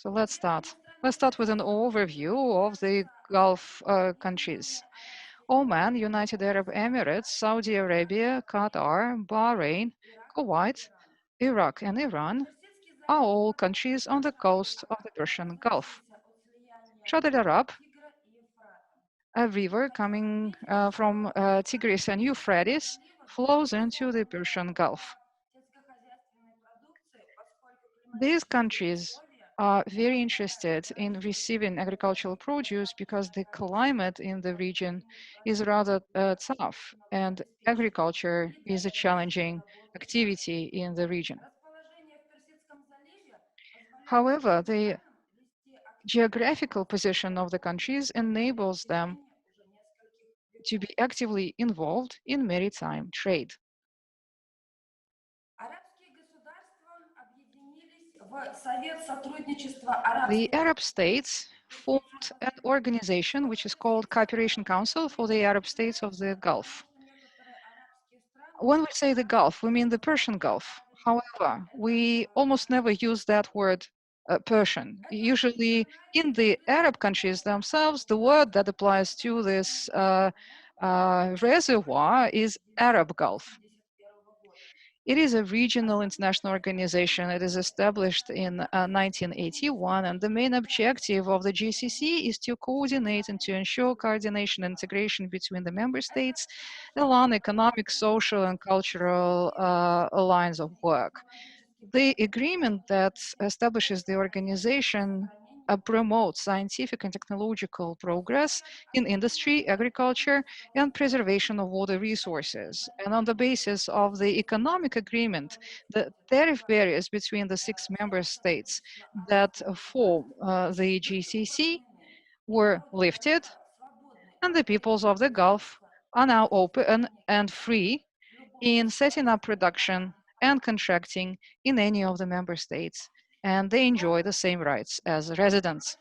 So let's start. Let's start with an overview of the Gulf countries. Oman, United Arab Emirates, Saudi Arabia, Qatar, Bahrain, Kuwait, Iraq, and Iran are all countries on the coast of the Persian Gulf. Shadal Arab, a river coming from Tigris and Euphrates, flows into the Persian Gulf. These countries are very interested in receiving agricultural produce because the climate in the region is rather tough, and agriculture is a challenging activity in the region. However, the geographical position of the countries enables them to be actively involved in maritime trade. The Arab states formed an organization which is called Cooperation Council for the Arab States of the Gulf. When we say the Gulf, we mean the Persian Gulf. However, we almost never use that word Persian. Usually in the Arab countries themselves, the word that applies to this reservoir is Arab Gulf. It is a regional international organization. It is established in 1981, and the main objective of the GCC is to coordinate and to ensure coordination and integration between the member states along economic, social, and cultural lines of work. The agreement that establishes the organization promotes scientific and technological progress in industry, agriculture, and preservation of water resources. And on the basis of the economic agreement, the tariff barriers between the 6 member states that form the GCC were lifted, and the peoples of the Gulf are now open and free in setting up production and contracting in any of the member states, and they enjoy the same rights as residents.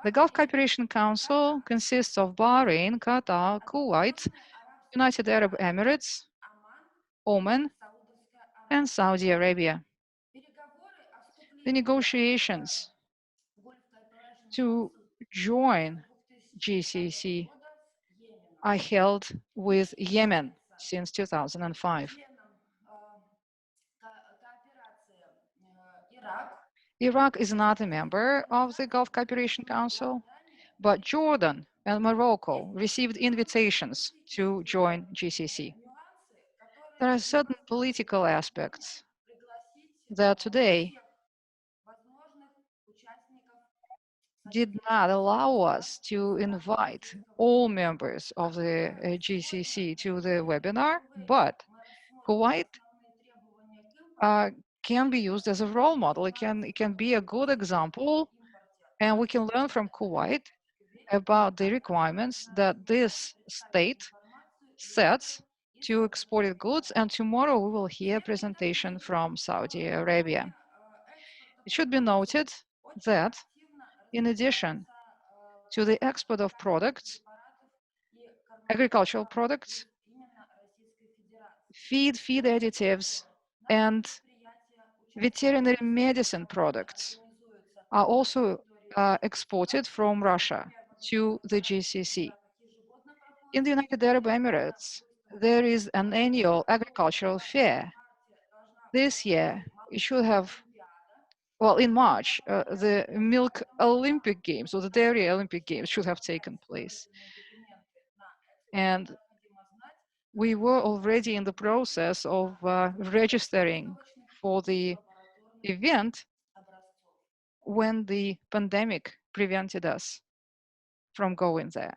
The Gulf Cooperation Council consists of Bahrain, Qatar, Kuwait, United Arab Emirates, Oman, and Saudi Arabia. The negotiations to join GCC are held with Yemen since 2005. Iraq is not a member of the Gulf Cooperation Council, but Jordan and Morocco received invitations to join GCC. There are certain political aspects that today did not allow us to invite all members of the GCC to the webinar, but Kuwait can be used as a role model. It can be a good example, and we can learn from Kuwait about the requirements that this state sets to exported goods, and tomorrow we will hear a presentation from Saudi Arabia. It should be noted that in addition to the export of products, agricultural products, feed additives, and veterinary medicine products are also exported from Russia to the GCC. In the United Arab Emirates, there is an annual agricultural fair. This year, it should have, well, in March, the Milk Olympic Games or the Dairy Olympic Games should have taken place. And we were already in the process of registering for the event when the pandemic prevented us from going there.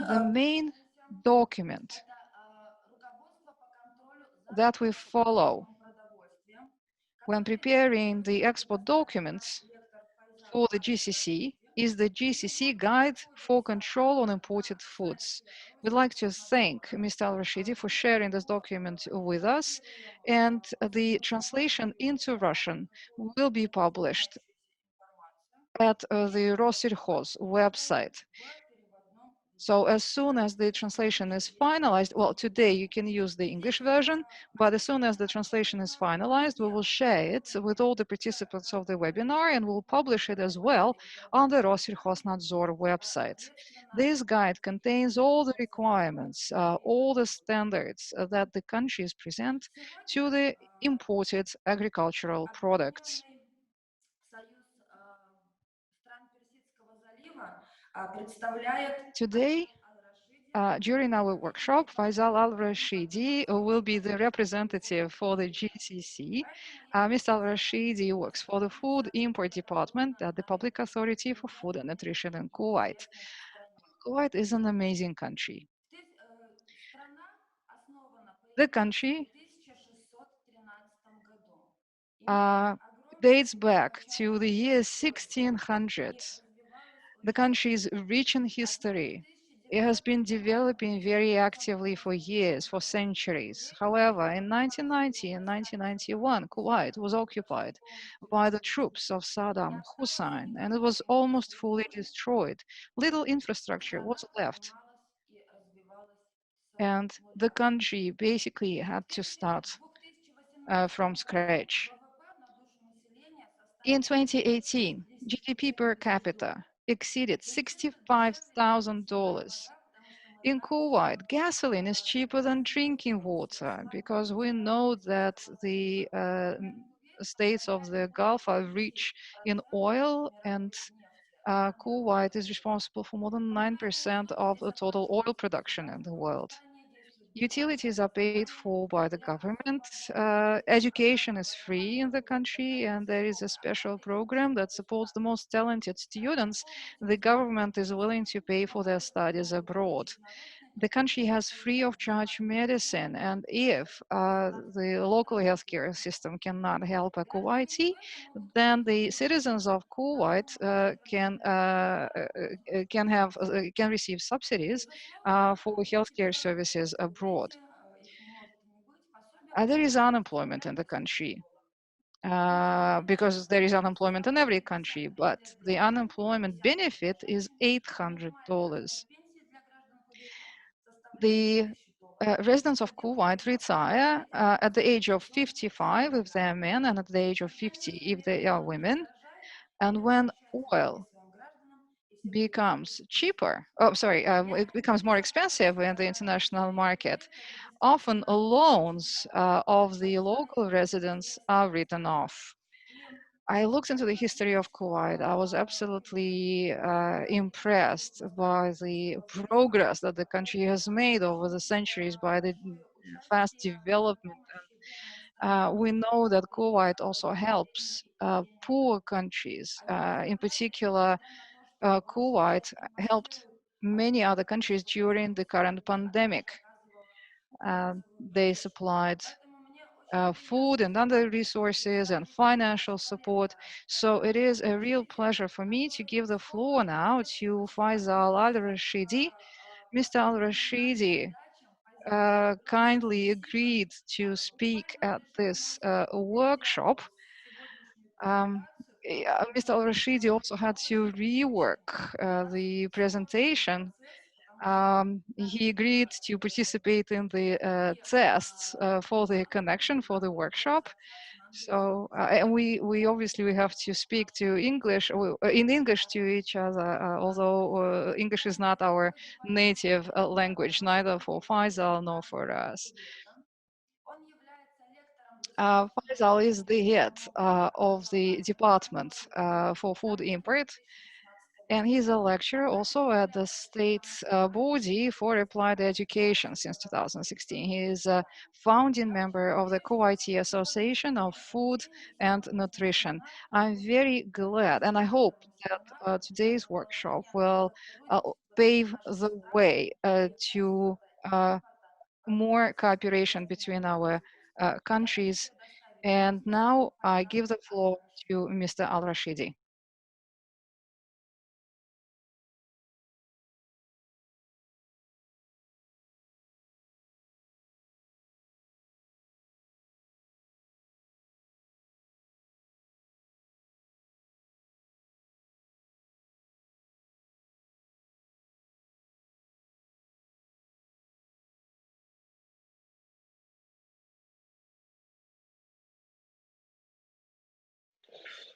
The main document that we follow when preparing the export documents for the GCC is the GCC Guide for Control on Imported Foods. We'd like to thank Mr. Al-Rashidi for sharing this document with us, and the translation into Russian will be published at the Rossельхоз website. So as soon as the translation is finalized, well, today you can use the English version, but as soon as the translation is finalized, we will share it with all the participants of the webinar and we'll publish it as well on the Rossельхознадзor website. This guide contains all the requirements, all the standards that the countries present to the imported agricultural products. Today, during our workshop, Faisal Al-Rashidi will be the representative for the GCC. Mr. Al-Rashidi works for the Food Import Department at the Public Authority for Food and Nutrition in Kuwait. Kuwait is an amazing country. The country dates back to the year 1600. The country is rich in history. It has been developing very actively for years, for centuries. However, in 1990 and 1991, Kuwait was occupied by the troops of Saddam Hussein, and it was almost fully destroyed. Little infrastructure was left, and the country basically had to start from scratch. In 2018, GDP per capita exceeded $65,000. In Kuwait, gasoline is cheaper than drinking water because we know that the states of the Gulf are rich in oil, and Kuwait is responsible for more than 9% of the total oil production in the world. Utilities are paid for by the government. Education is free in the country, and there is a special program that supports the most talented students. The government is willing to pay for their studies abroad. The country has free of charge medicine, and if the local healthcare system cannot help a Kuwaiti, then the citizens of Kuwait can receive subsidies for healthcare services abroad. There is unemployment in the country. Because there is unemployment in every country, but the unemployment benefit is $800. The residents of Kuwait retire at the age of 55 if they are men, and at the age of 50 if they are women. And when oil becomes cheaper, it becomes more expensive in the international market, often loans of the local residents are written off. I looked into the history of Kuwait. I was absolutely impressed by the progress that the country has made over the centuries, by the fast development. We know that Kuwait also helps poor countries. In particular, Kuwait helped many other countries during the current pandemic. They supplied food and other resources and financial support. So it is a real pleasure for me to give the floor now to Faisal Al-Rashidi. Mr. Al-Rashidi kindly agreed to speak at this workshop. Mr. Al-Rashidi also had to rework the presentation. He agreed to participate in the tests for the connection for the workshop. So, and we obviously we have to speak to English in English to each other, although English is not our native language, neither for Faisal nor for us. Faisal is the head of the department for food import, and he's a lecturer also at the state body for applied education since 2016. He is a founding member of the Kuwaiti Association of Food and Nutrition. I'm very glad, and I hope that today's workshop will pave the way to more cooperation between our countries. And now I give the floor to Mr. Al-Rashidi.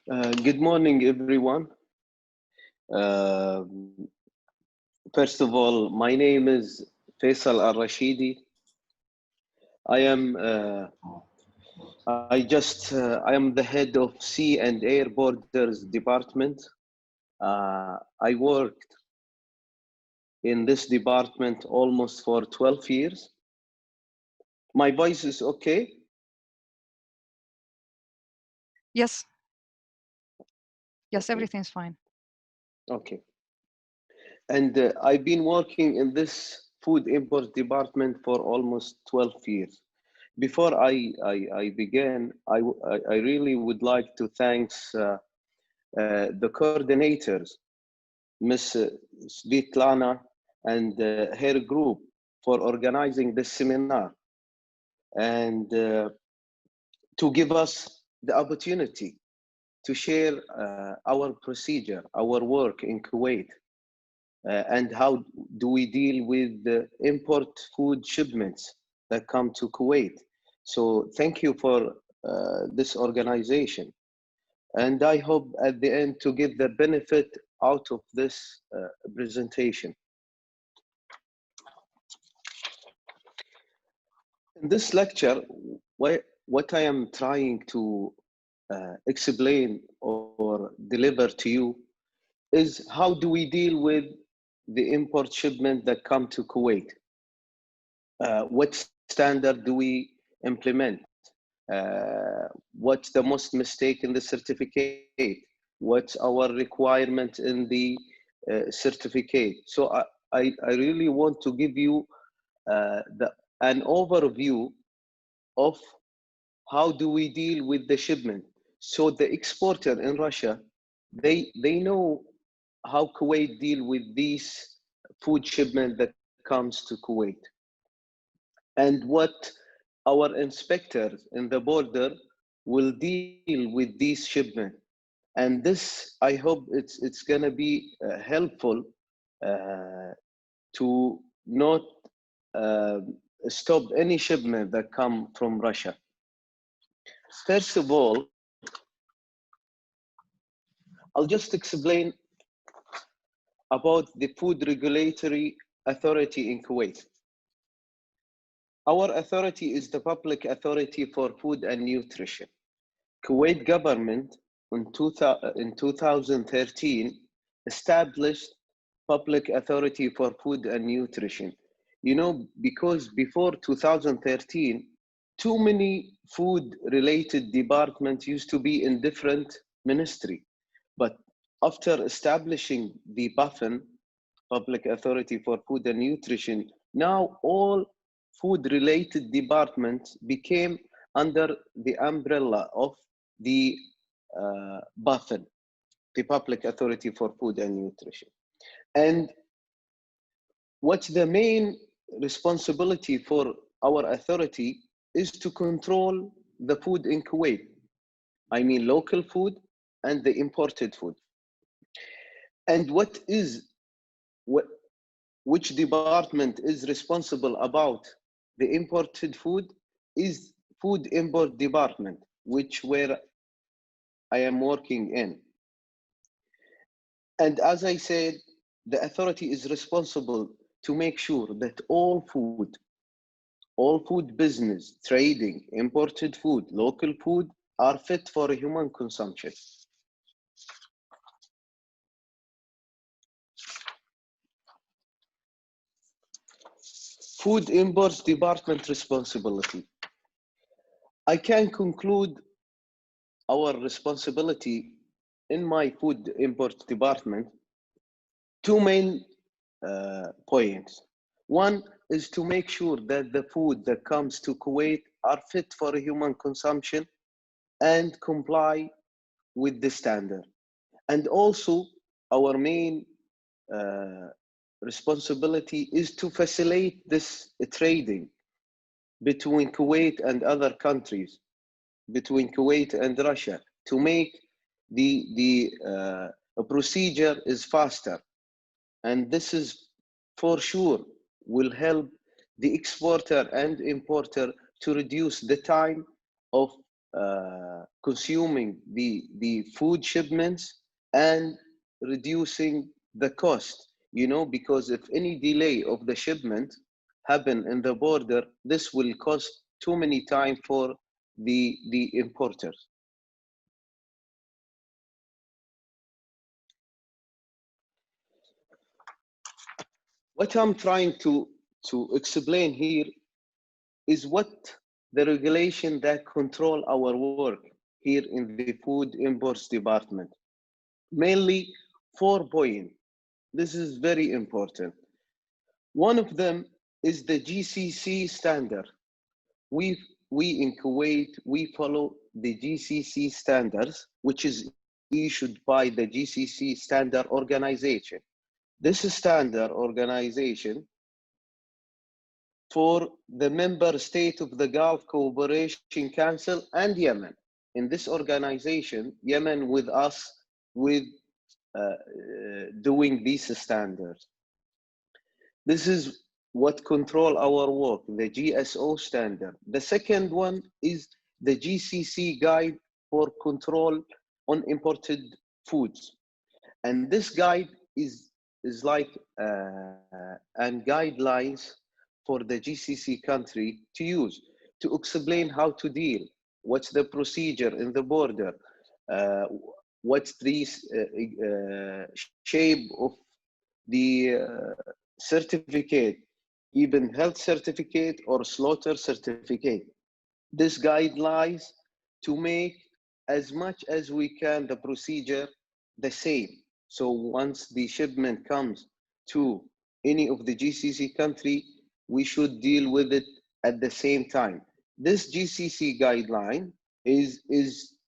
Good morning, everyone. Uh, First of all, my name is Faisal Al-Rashidi. I am the head of Sea and Air Borders Department. I worked in this department almost for 12 years. My voice is okay? Yes. Yes, Okay. everything's fine. Okay. And I've been working in this food import department for almost 12 years. Before I begin, I really would like to thank the coordinators, Ms. Svetlana and her group for organizing this seminar and to give us the opportunity to share our procedure, our work in Kuwait, and how do we deal with the import food shipments that come to Kuwait. So thank you for this organization. And I hope at the end to get the benefit out of this presentation. In this lecture, what I am trying to explain or deliver to you is how do we deal with the import shipment that come to Kuwait? What standard do we implement? What's the most mistake in the certificate? What's our requirement in the certificate? So I really want to give you an overview of how do we deal with the shipment. So the exporter in Russia, they know how Kuwait deal with these food shipment that comes to Kuwait. And what our inspectors in the border will deal with these shipments. And this, I hope it's gonna be helpful to not uh, stop any shipment that come from Russia. First of all, I'll just explain about the Food Regulatory Authority in Kuwait. Our authority is the Public Authority for Food and Nutrition. Kuwait government in 2013 established Public Authority for Food and Nutrition. You know, because before 2013, too many food-related departments used to be in different ministry. But after establishing the BAFN, Public Authority for Food and Nutrition, now all food-related departments became under the umbrella of the BAFN, the Public Authority for Food and Nutrition. And what's the main responsibility for our authority is to control the food in Kuwait. I mean local food and the imported food. And which department is responsible about the imported food is Food Import Department, which where I am working in. And as I said, the authority is responsible to make sure that all food business, trading, imported food, local food are fit for human consumption. Food Imports Department responsibility. I can conclude our responsibility in my Food Import Department, two main points. One is to make sure that the food that comes to Kuwait are fit for human consumption and comply with the standard. And also, our main responsibility is to facilitate this trading between Kuwait and other countries, between Kuwait and Russia, to make the procedure is faster. And this is for sure will help the exporter and importer to reduce the time of consuming the food shipments and reducing the cost, because if any delay of the shipment happen in the border, this will cost too many time for the importers. What I'm trying to explain here is what the regulation that control our work here in the food imports department. Mainly 4 points. This is very important. One of them is the GCC standard. We in Kuwait, we follow the GCC standards, which is issued by the GCC standard organization. This standard organization for the member state of the Gulf Cooperation Council and Yemen. In this organization, Yemen with us with doing these standards. This is what control our work, the GSO standard. The second one is the GCC guide for control on imported foods. And this guide is like and guidelines for the GCC country to use to explain how to deal, what's the procedure in the border, what's the shape of the certificate, even health certificate or slaughter certificate. This guidelines to make as much as we can the procedure the same. So once the shipment comes to any of the GCC country, we should deal with it at the same time. This GCC guideline is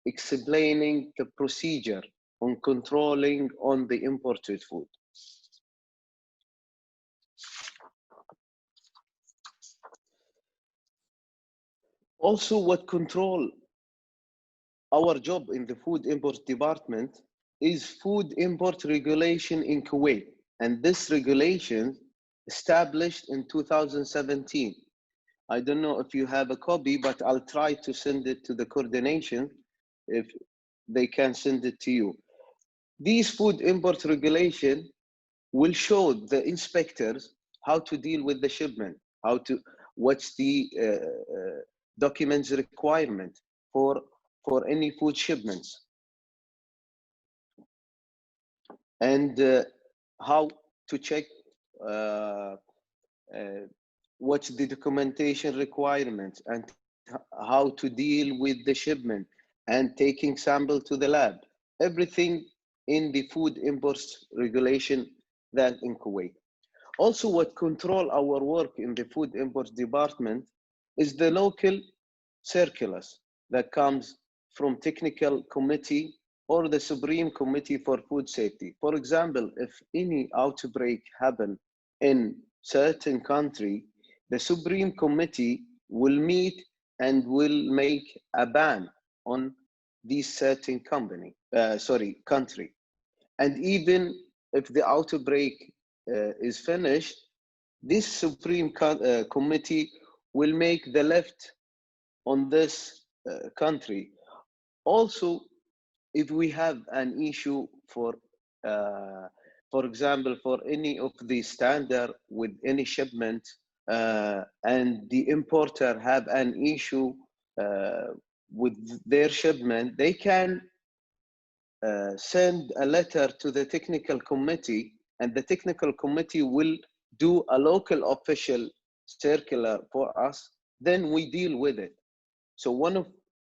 explaining the procedure on controlling on the imported food. Also, what control our job in the food import department is food import regulation in Kuwait. And this regulation established in 2017. I don't know if you have a copy, but I'll try to send it to the coordination if they can send it to you. These food import regulation will show the inspectors how to deal with the shipment, what's the documents requirement for any food shipments, and how to check what's the documentation requirements and how to deal with the shipment and taking sample to the lab. Everything in the food imports regulation that in Kuwait. Also, what control our work in the food imports department is the local circulars that comes from technical committee or the Supreme Committee for Food Safety. For example, if any outbreak happen in certain country, the Supreme Committee will meet and will make a ban on this certain country. And even if the outbreak is finished, this Supreme Committee will make the left on this country. Also, if we have an issue for example, for any of the standard with any shipment, and the importer have an issue with their shipment, they can send a letter to the technical committee, and the technical committee will do a local official circular for us, then we deal with it. So one of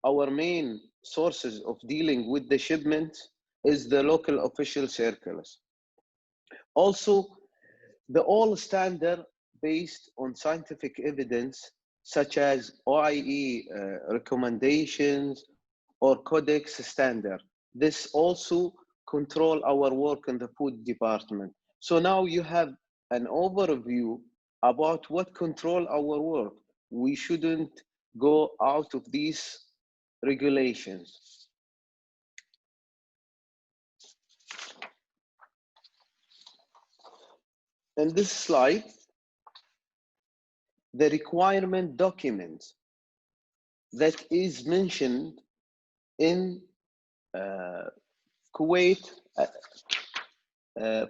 our main sources of dealing with the shipment is the local official circulars. Also, the all standard based on scientific evidence, such as OIE recommendations or Codex standard. This also control our work in the food department. So now you have an overview about what control our work. We shouldn't go out of these regulations. In this slide, the requirement documents that is mentioned in Kuwait,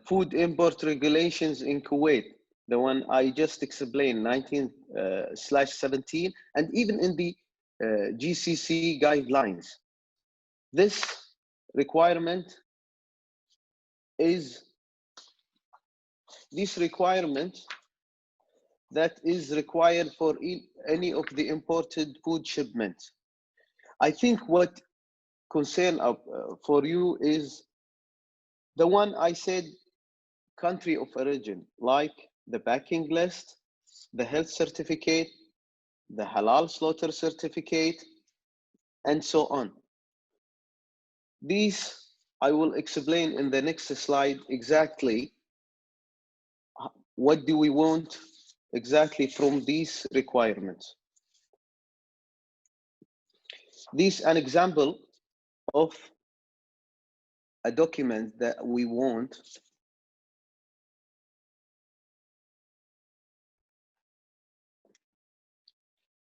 food import regulations in Kuwait, the one I just explained, 19/17, and even in the GCC guidelines. This requirement is that is required for any of the imported food shipments. I think what concern for you is the one I said, country of origin, like the packing list, the health certificate, the halal slaughter certificate, and so on. These I will explain in the next slide exactly what do we want exactly from these requirements. This is an example of a document that we want.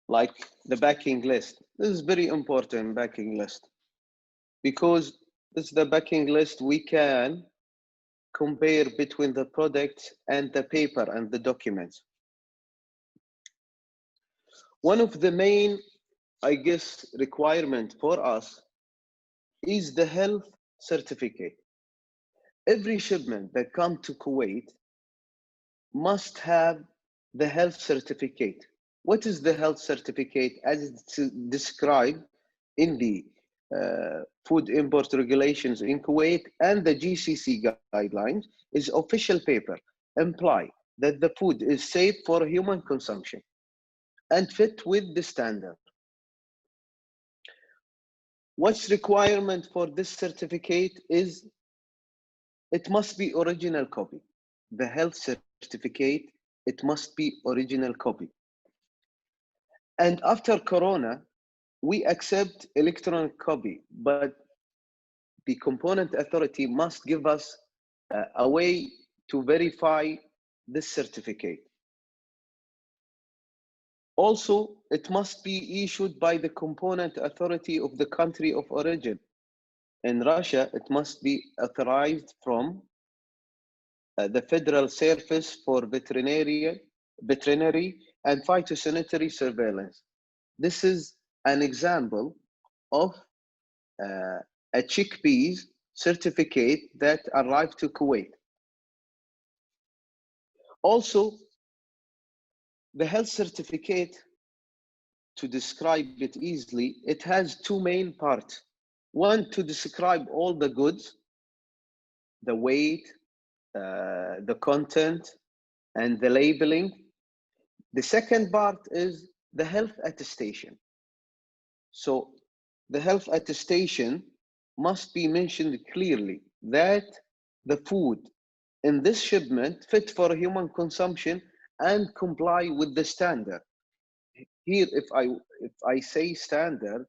Like the backing list. This is very important, backing list, because this is the backing list we can compare between the product and the paper and the documents. One of the main, I guess, requirement for us is the health certificate. Every shipment that comes to Kuwait must have the health certificate. What is the health certificate as it's described in the food import regulations in Kuwait and the GCC guidelines is official paper imply that the food is safe for human consumption and fit with the standard. What's requirement for this certificate is it must be original copy. The health certificate, it must be original copy. And after Corona, we accept electronic copy, but the component authority must give us a way to verify this certificate. Also, it must be issued by the component authority of the country of origin. In Russia, it must be authorized from the Federal Service for Veterinary and Phytosanitary Surveillance. This is an example of a chickpeas certificate that arrived to Kuwait. Also, the health certificate, to describe it easily, it has two main parts. One, to describe all the goods, the weight, the content, and the labeling. The second part is the health attestation. So the health attestation must be mentioned clearly that the food in this shipment fit for human consumption and comply with the standard. Here, if I say standard,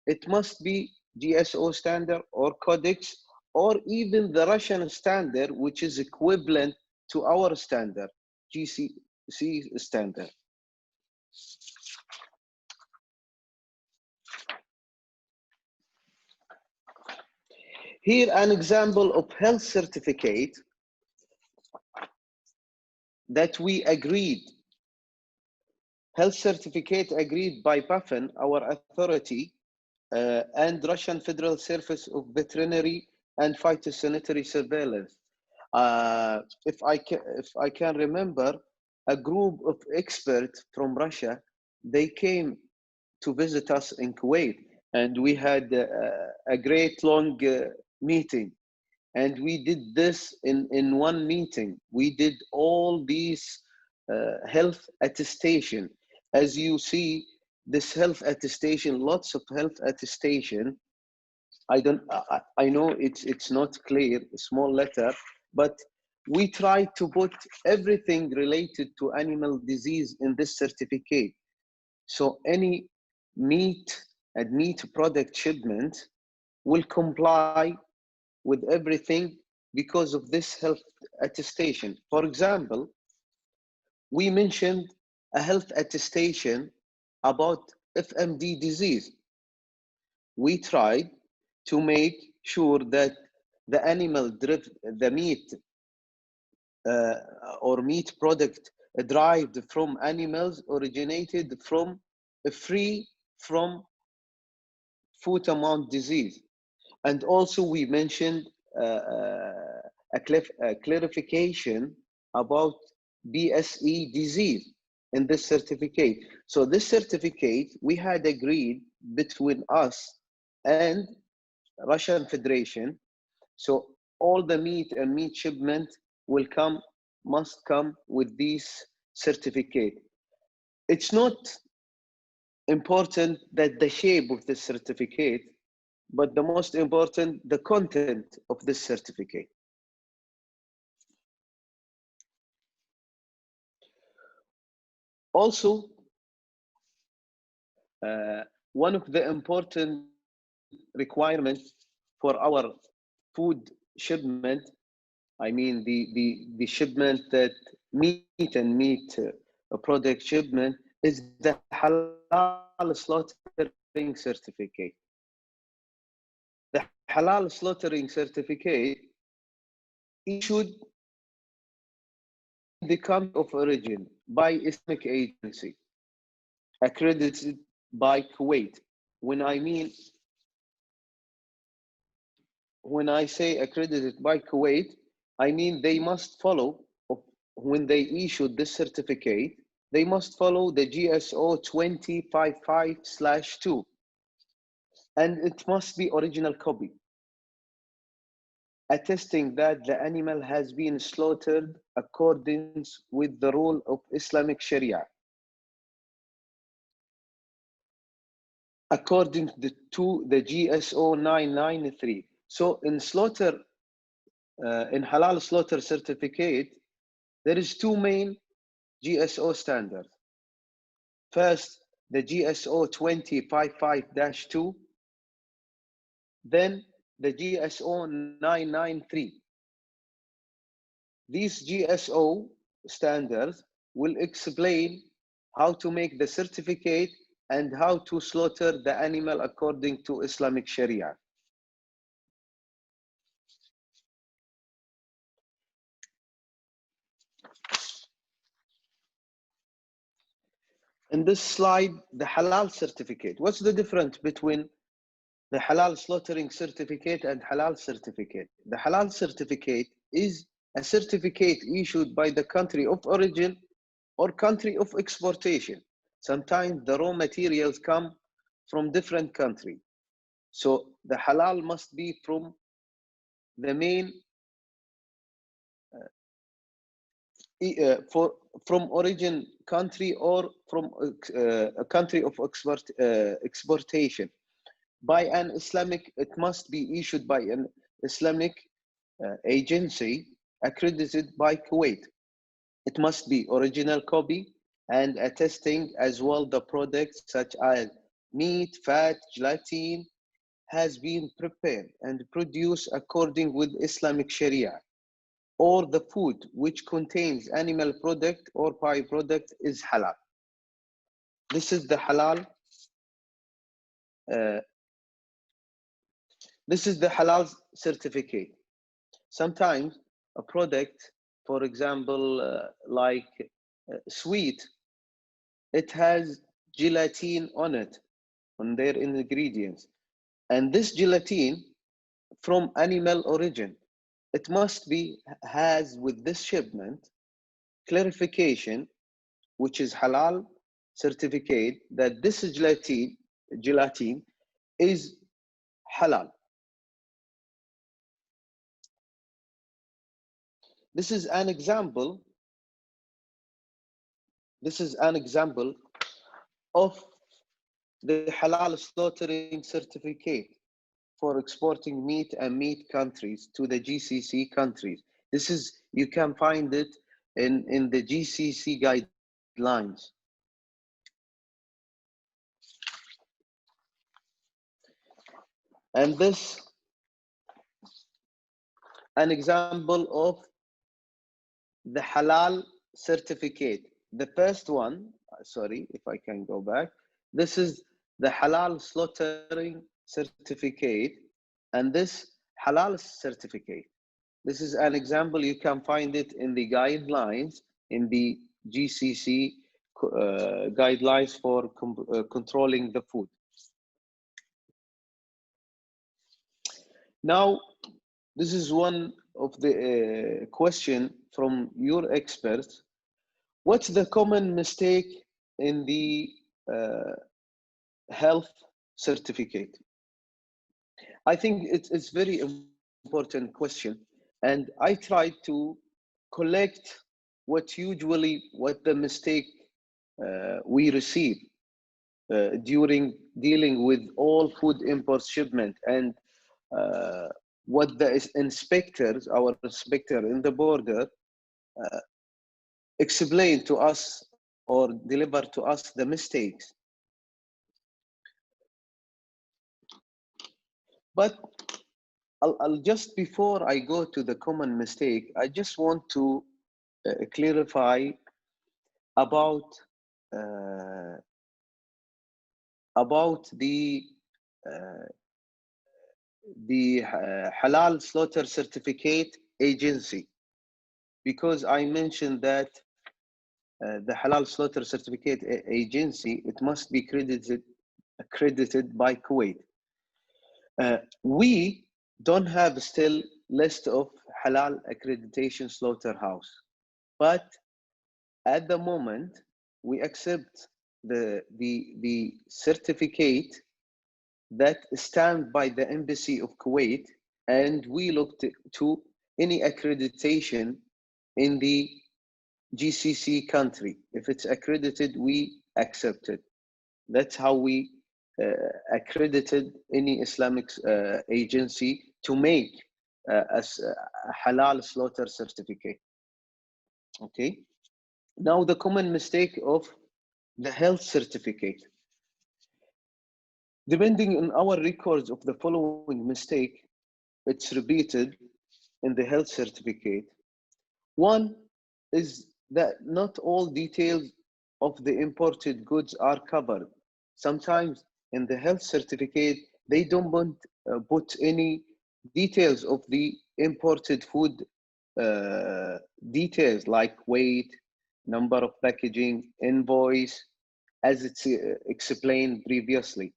it must be GSO standard or Codex or even the Russian standard, which is equivalent to our standard, GCC standard. Here, an example of health certificate that we agreed. Health certificate agreed by BaFin, our authority, and Russian Federal Service of Veterinary and Phytosanitary Surveillance. If I can remember, a group of experts from Russia, they came to visit us in Kuwait, and we had a great long meeting. And we did this in one meeting. We did all these health attestation. As you see, this health attestation, lots of health attestation. I know it's not clear, small letter, but we try to put everything related to animal disease in this certificate. So any meat and meat product shipment will comply with everything because of this health attestation. For example, we mentioned a health attestation about FMD disease. We tried to make sure that the the meat or meat product derived from animals originated from free from foot-and-mouth disease. And also we mentioned a clarification about BSE disease in this certificate. So this certificate, we had agreed between us and Russian Federation. So all the meat and meat shipment must come with this certificate. It's not important that the shape of the certificate, but the most important, the content of this certificate. Also, one of the important requirements for our food shipment, I mean the shipment that meat and meat product shipment, is the halal slaughtering certificate. The halal slaughtering certificate issued in the country of origin by Islamic agency, accredited by Kuwait. When I say accredited by Kuwait, I mean they must follow, when they issue this certificate, they must follow the GSO 2055/2, and it must be original copy, attesting that the animal has been slaughtered according with the rule of Islamic Sharia, according to the GSO 993. So in halal slaughter certificate, there is two main GSO standards. First, the GSO 2055/2, then the GSO 993. These GSO standards will explain how to make the certificate and how to slaughter the animal according to Islamic Sharia. In this slide, the halal certificate. What's the difference between the halal slaughtering certificate and halal certificate? The halal certificate is a certificate issued by the country of origin or country of exportation. Sometimes the raw materials come from different countries. So the halal must be from the main from origin country or from a country of exportation. By an Islamic, it must be issued by an Islamic agency accredited by Kuwait. It must be original copy and attesting as well the products such as meat, fat, gelatin has been prepared and produced according with Islamic Sharia, or the food which contains animal product or byproduct is halal. This is the halal. This is the halal certificate. Sometimes a product, for example, like sweet, it has gelatin on it, on their ingredients. And this gelatin from animal origin, it must be, has with this shipment, clarification, which is halal certificate, that this gelatin is halal. This is an example. This is an example of the halal slaughtering certificate for exporting meat and meat countries to the GCC countries. This is, you can find it in the GCC guidelines. And this, an example of the halal certificate. The first one, sorry, if I can go back. This is the halal slaughtering certificate, and this halal certificate. This is an example. You can find it in the guidelines in the GCC guidelines for controlling the food. Now, this is one of the question from your experts. What's the common mistake in the health certificate? I think it's very important question, and I tried to collect what the mistake we receive during dealing with all food import shipment, and what the inspectors, our inspector in the border, explain to us or deliver to us the mistakes. But I'll just, before I go to the common mistake, I just want to clarify about the halal slaughter certificate agency, because I mentioned that the halal slaughter certificate agency, it must be accredited by Kuwait. We don't have still list of halal accreditation slaughterhouse, but at the moment we accept the certificate that stand by the embassy of Kuwait, and we look to any accreditation in the GCC country. If it's accredited, we accept it. That's how we accredited any Islamic agency to make a halal slaughter certificate. Okay. Now the common mistake of the health certificate. Depending on our records of the following mistake, it's repeated in the health certificate. One is that not all details of the imported goods are covered. Sometimes in the health certificate, they don't want put any details of the imported food details like weight, number of packaging, invoice, as it's explained previously.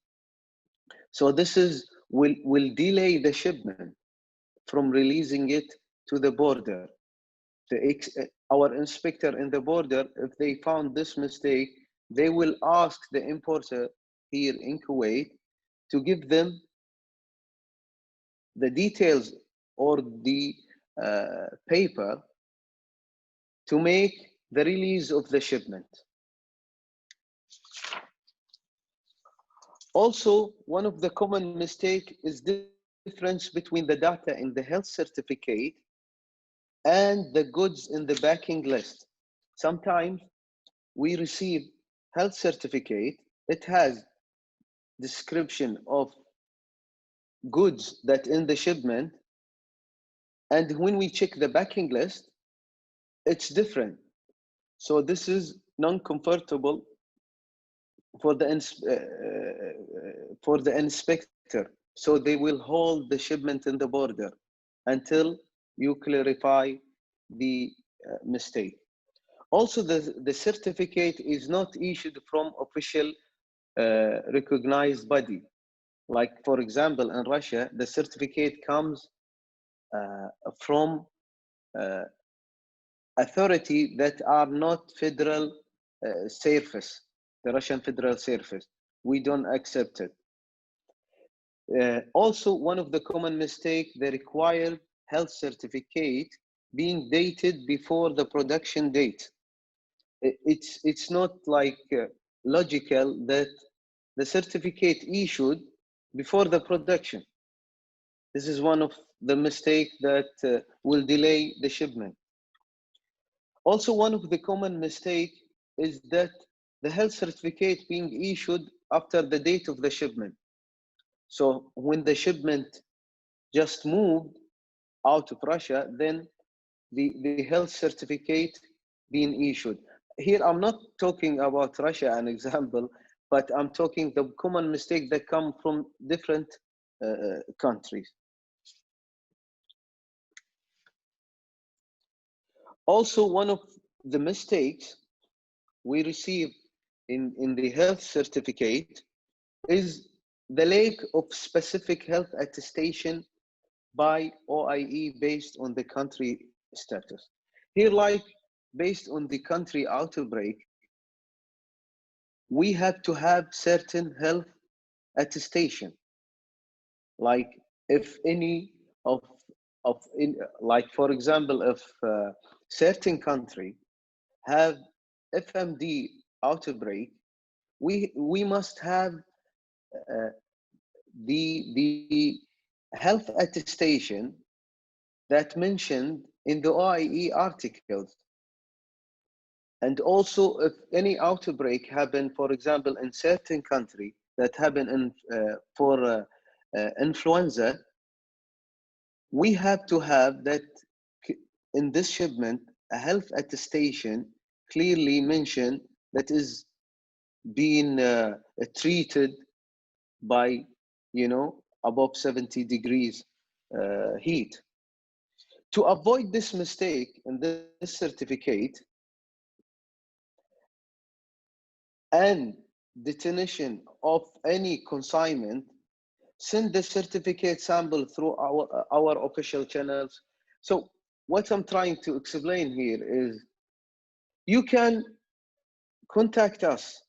So this will delay the shipment from releasing it to the border. Our inspector in the border, if they found this mistake, they will ask the importer here in Kuwait to give them the details or the paper to make the release of the shipment. Also, one of the common mistake is the difference between the data in the health certificate and the goods in the backing list. Sometimes we receive health certificate, it has description of goods that in the shipment, and when we check the backing list, it's different. So this is non-comfortable for the inspector. So they will hold the shipment in the border until you clarify the mistake. Also, the certificate is not issued from official recognized body. Like, for example, in Russia, the certificate comes from authority that are not federal service, the Russian federal service. We don't accept it. Also, one of the common mistakes, the required health certificate being dated before the production date. It's not like logical that the certificate issued before the production. This is one of the mistakes that will delay the shipment. Also, one of the common mistakes is that the health certificate being issued after the date of the shipment. So when the shipment just moved out of Russia, then the health certificate being issued. Here, I'm not talking about Russia, an example. but I'm talking the common mistake that come from different countries. Also, one of the mistakes we receive in the health certificate is the lack of specific health attestation by OIE based on the country status. Here, like based on the country outbreak, we have to have certain health attestation. Like if any like for example, if certain country have FMD outbreak, we must have the health attestation that mentioned in the OIE articles. And also, if any outbreak happen, for example, in certain country that happen in, for influenza, we have to have that in this shipment, a health attestation clearly mentioned that is being treated by, you know, above 70 degrees heat. To avoid this mistake in this certificate and detention of any consignment, send the certificate sample through our official channels. So what I'm trying to explain here is you can contact us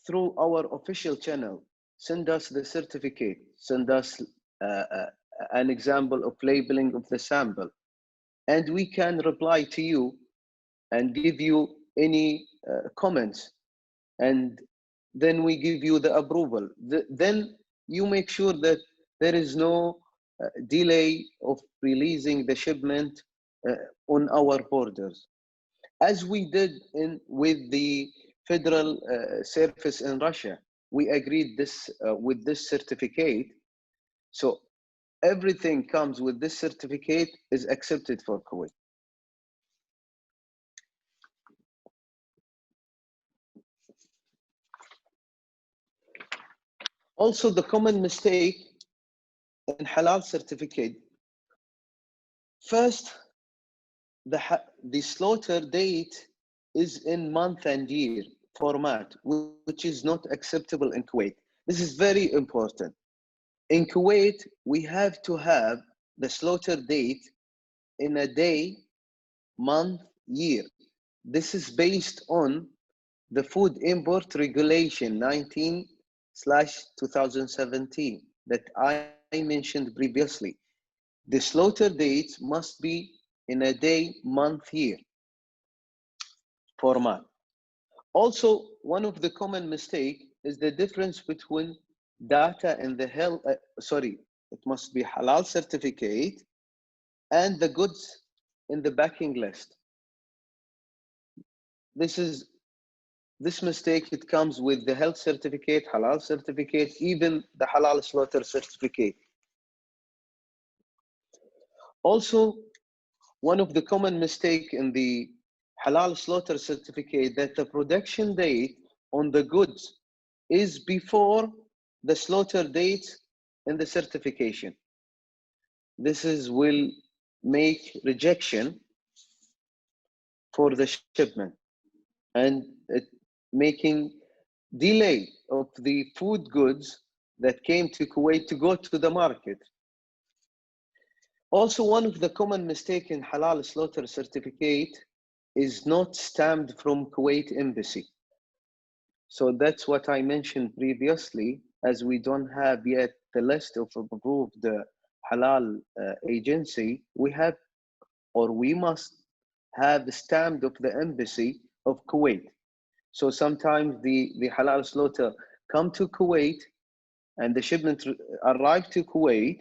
through our official channel, send us the certificate, send us an example of labeling of the sample, and we can reply to you and give you any comments, and then we give you the approval. Then you make sure that there is no delay of releasing the shipment on our borders, as we did with the federal service in Russia. We agreed this with this certificate, so everything comes with this certificate is accepted for Kuwait. Also, the common mistake in halal certificate, first, the slaughter date is in month and year format, which is not acceptable in Kuwait. This is very important. In Kuwait, we have to have the slaughter date in a day, month, year. This is based on the Food Import Regulation 19/2017 that I mentioned previously. The slaughter dates must be in a day, month, year format. Also, one of the common mistake is the difference between data in the health, it must be halal certificate and the goods in the backing list. This mistake, it comes with the health certificate, halal certificate, even the halal slaughter certificate. Also, one of the common mistake in the halal slaughter certificate that the production date on the goods is before the slaughter date in the certification. This will make rejection for the shipment and it making delay of the food goods that came to Kuwait to go to the market. Also, one of the common mistake in halal slaughter certificate is not stamped from Kuwait embassy. So that's what I mentioned previously, as we don't have yet the list of approved halal agency, we have, or we must have the stamp of the embassy of Kuwait. So sometimes the halal slaughter come to Kuwait and the shipment arrive to Kuwait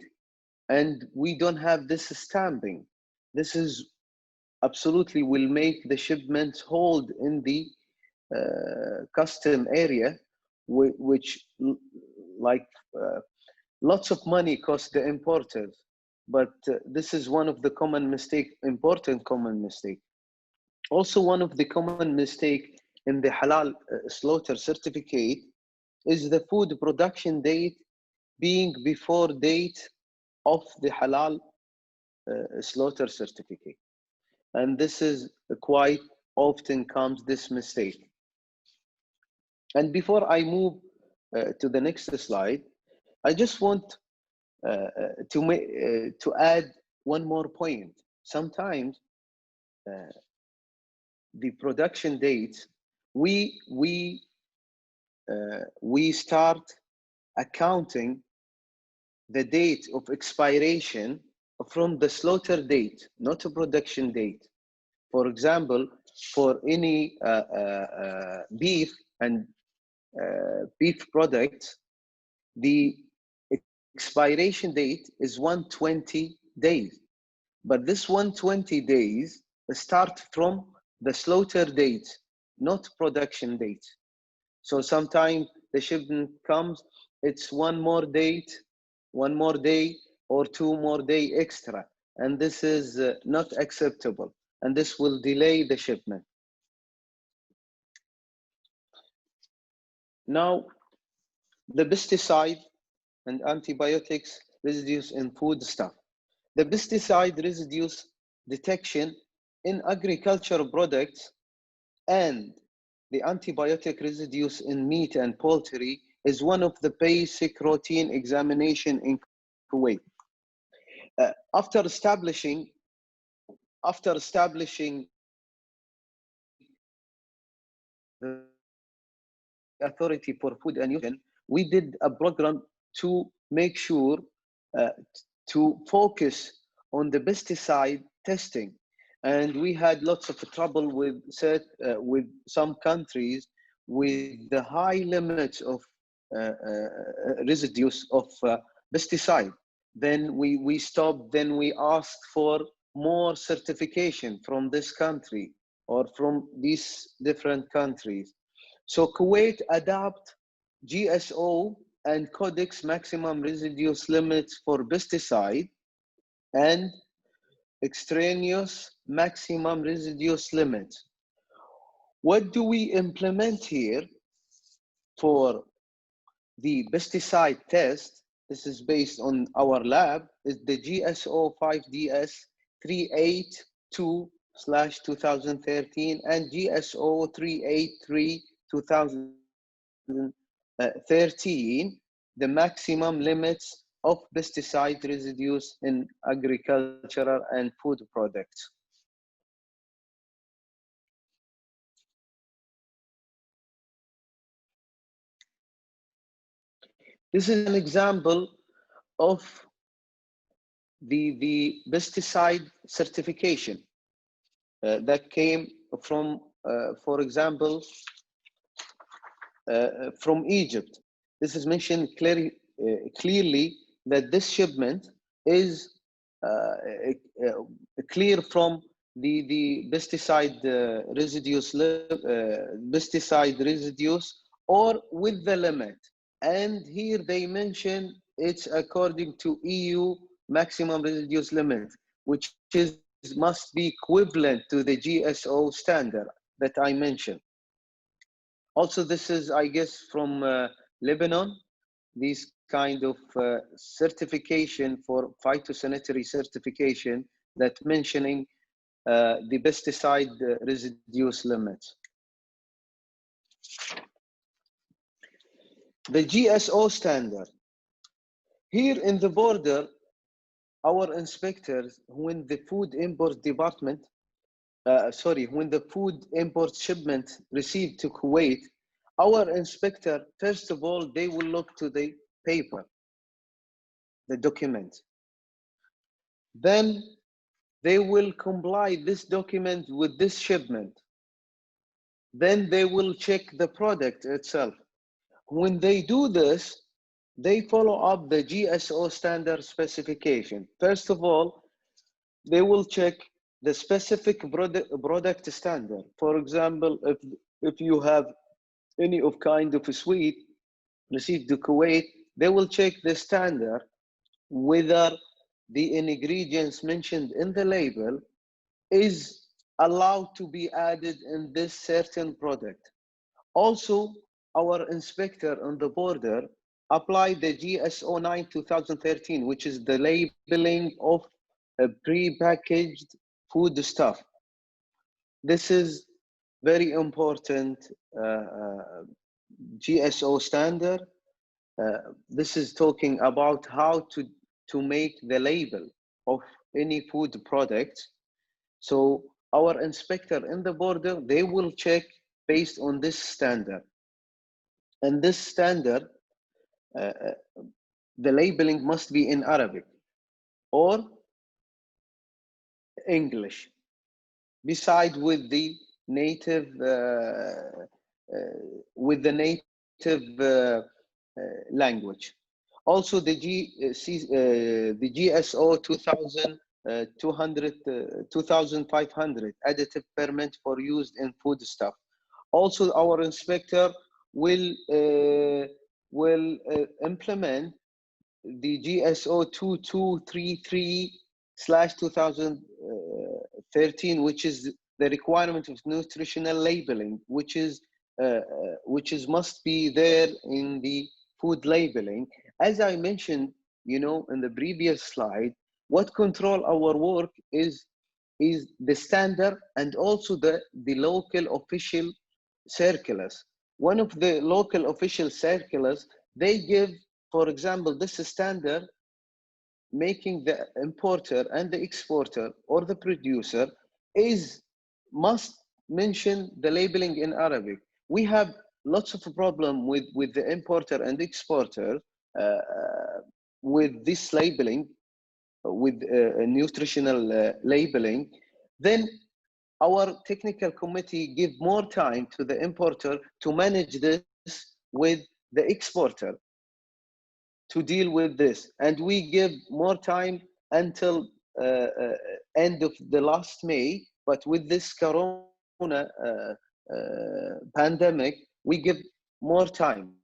and we don't have this stamping. This is absolutely will make the shipments hold in the custom area, which like lots of money cost the importers. But this is one of the common mistake, important common mistake. Also, one of the common mistake in the halal slaughter certificate is the food production date being before date of the halal slaughter certificate. And this is quite often comes this mistake. And before I move to the next slide, I just want to add one more point. Sometimes the production dates, we start accounting the date of expiration from the slaughter date, not a production date. For example, for any beef and beef products, the expiration date is 120 days. But this 120 days start from the slaughter date, not production date. So sometimes the shipment comes, it's one more day, or 2 more days extra. And this is not acceptable. And this will delay the shipment. Now, the pesticide and antibiotics residues in foodstuff. The pesticide residues detection in agricultural products and the antibiotic residues in meat and poultry is one of the basic routine examination in Kuwait. After establishing the Authority for Food and Nutrition, we did a program to make sure to focus on the pesticide testing. And we had lots of trouble with some countries with the high limits of residues of pesticide. Then we stopped, then we asked for more certification from this country or from these different countries. So Kuwait adopt GSO and Codex maximum residues limits for pesticide and extraneous maximum residues limits. What do we implement here for the pesticide test? This is based on our lab, is the GSO 5DS 382/2013 and GSO 383/2013, the maximum limits of pesticide residues in agricultural and food products. This is an example of the pesticide certification that came from, for example, from Egypt. This is mentioned clearly that this shipment is clear from the pesticide residues or with the limit. And here they mention it's according to EU maximum residues limit, which must be equivalent to the GSO standard that I mentioned. Also, this is, I guess, from Lebanon, these kind of certification for phytosanitary certification that mentioning the pesticide residues limits. The GSO standard. Here in the border, our inspectors, when the food import department, when the food import shipment received to Kuwait, our inspector, first of all, they will look to the paper, the document. Then they will comply this document with this shipment. Then they will check the product itself. When they do this, they follow up the GSO standard specification. First of all, they will check the specific product standard. For example, if you have any of kind of a sweet received to Kuwait, they will check the standard, whether the ingredients mentioned in the label is allowed to be added in this certain product. Also, our inspector on the border applied the GSO 9 2013, which is the labeling of a pre-packaged food stuff. This is very important GSO standard. This is talking about how to make the label of any food product. So our inspector in the border, they will check based on this standard. And this standard, the labeling must be in Arabic or English, beside with the native language. Also, the GSO 2500 additive permit for use in foodstuff. Also, our inspector will implement the GSO 2233/2013, which is the requirement of nutritional labeling, which is must be there in the food labeling. As I mentioned, in the previous slide, what control our work is the standard and also the local official circulars. One of the local official circulars, they give, for example, this standard, making the importer and the exporter or the producer must mention the labeling in Arabic. We have lots of problem with the importer and exporter with this labeling, with nutritional labeling. Then our technical committee give more time to the importer to manage this with the exporter to deal with this, and we give more time until end of the last May. But with this Corona pandemic, we give more time.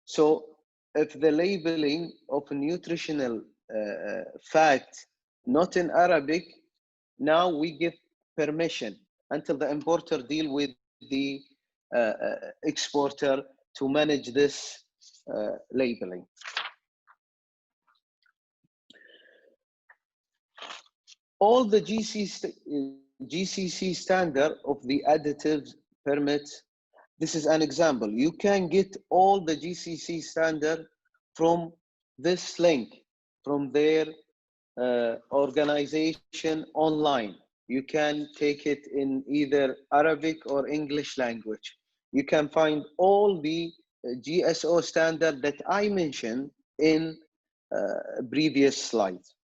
So if the labeling of a nutritional fact not in Arabic, now we give permission until the importer deal with the exporter to manage this labeling. All the GCC standard of the additives permits, this is an example. You can get all the GCC standard from this link, from their organization online. You can take it in either Arabic or English language. You can find all the GSO standard that I mentioned in previous slides.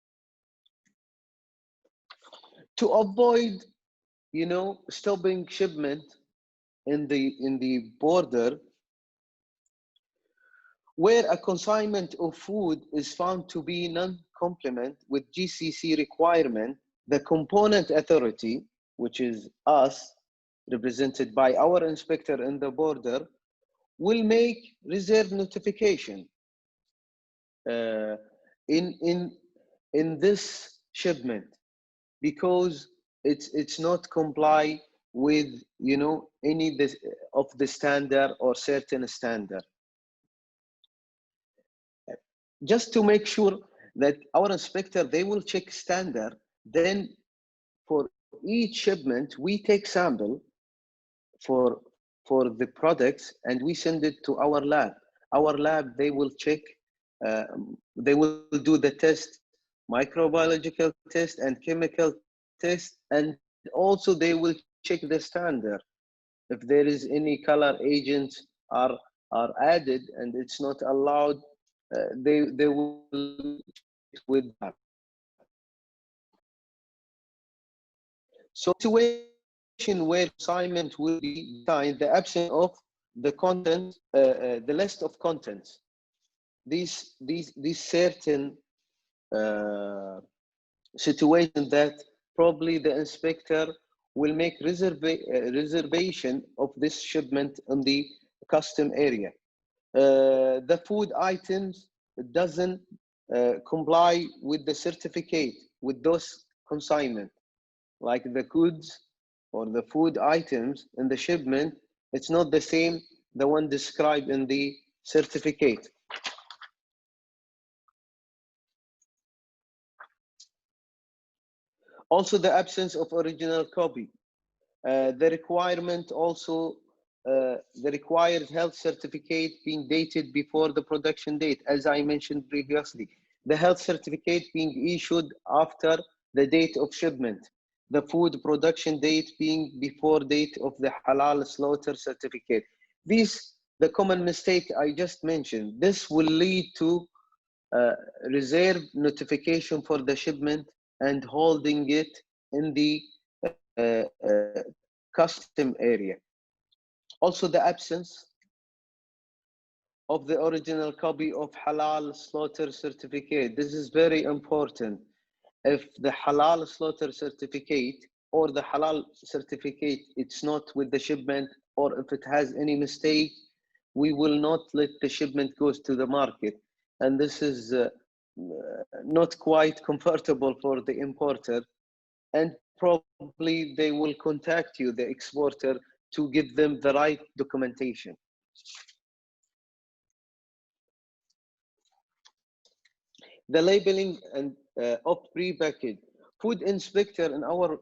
To avoid, stopping shipment in the border, where a consignment of food is found to be non-compliant with GCC requirement, the component authority, which is us, represented by our inspector in the border, will make reserve notification in this shipment, because it's not comply with any of the standard or certain standard. Just to make sure that our inspector, they will check standard, then for each shipment we take sample for the products and we send it to our lab. Our lab, they will check, they will do the test, microbiological test and chemical test, and also they will check the standard. If there is any color agents are added and it's not allowed, they will check with that. So situation where assignment will be designed, the absence of the content, the list of contents. These certain situation that probably the inspector will make reservation of this shipment in the custom area. The food items doesn't comply with the certificate, with those consignment, like the goods or the food items in the shipment, it's not the same the one described in the certificate. Also, the absence of original copy. The requirement also, the required health certificate being dated before the production date, as I mentioned previously. The health certificate being issued after the date of shipment. The food production date being before date of the halal slaughter certificate. These, the common mistake I just mentioned, this will lead to reserve notification for the shipment and holding it in the custom area. Also, the absence of the original copy of halal slaughter certificate. This is very important. If the halal slaughter certificate or the halal certificate, it's not with the shipment, or if it has any mistake, we will not let the shipment goes to the market. And this is not quite comfortable for the importer. And probably they will contact you, the exporter, to give them the right documentation. The labeling and of prepackaged. Food inspector in our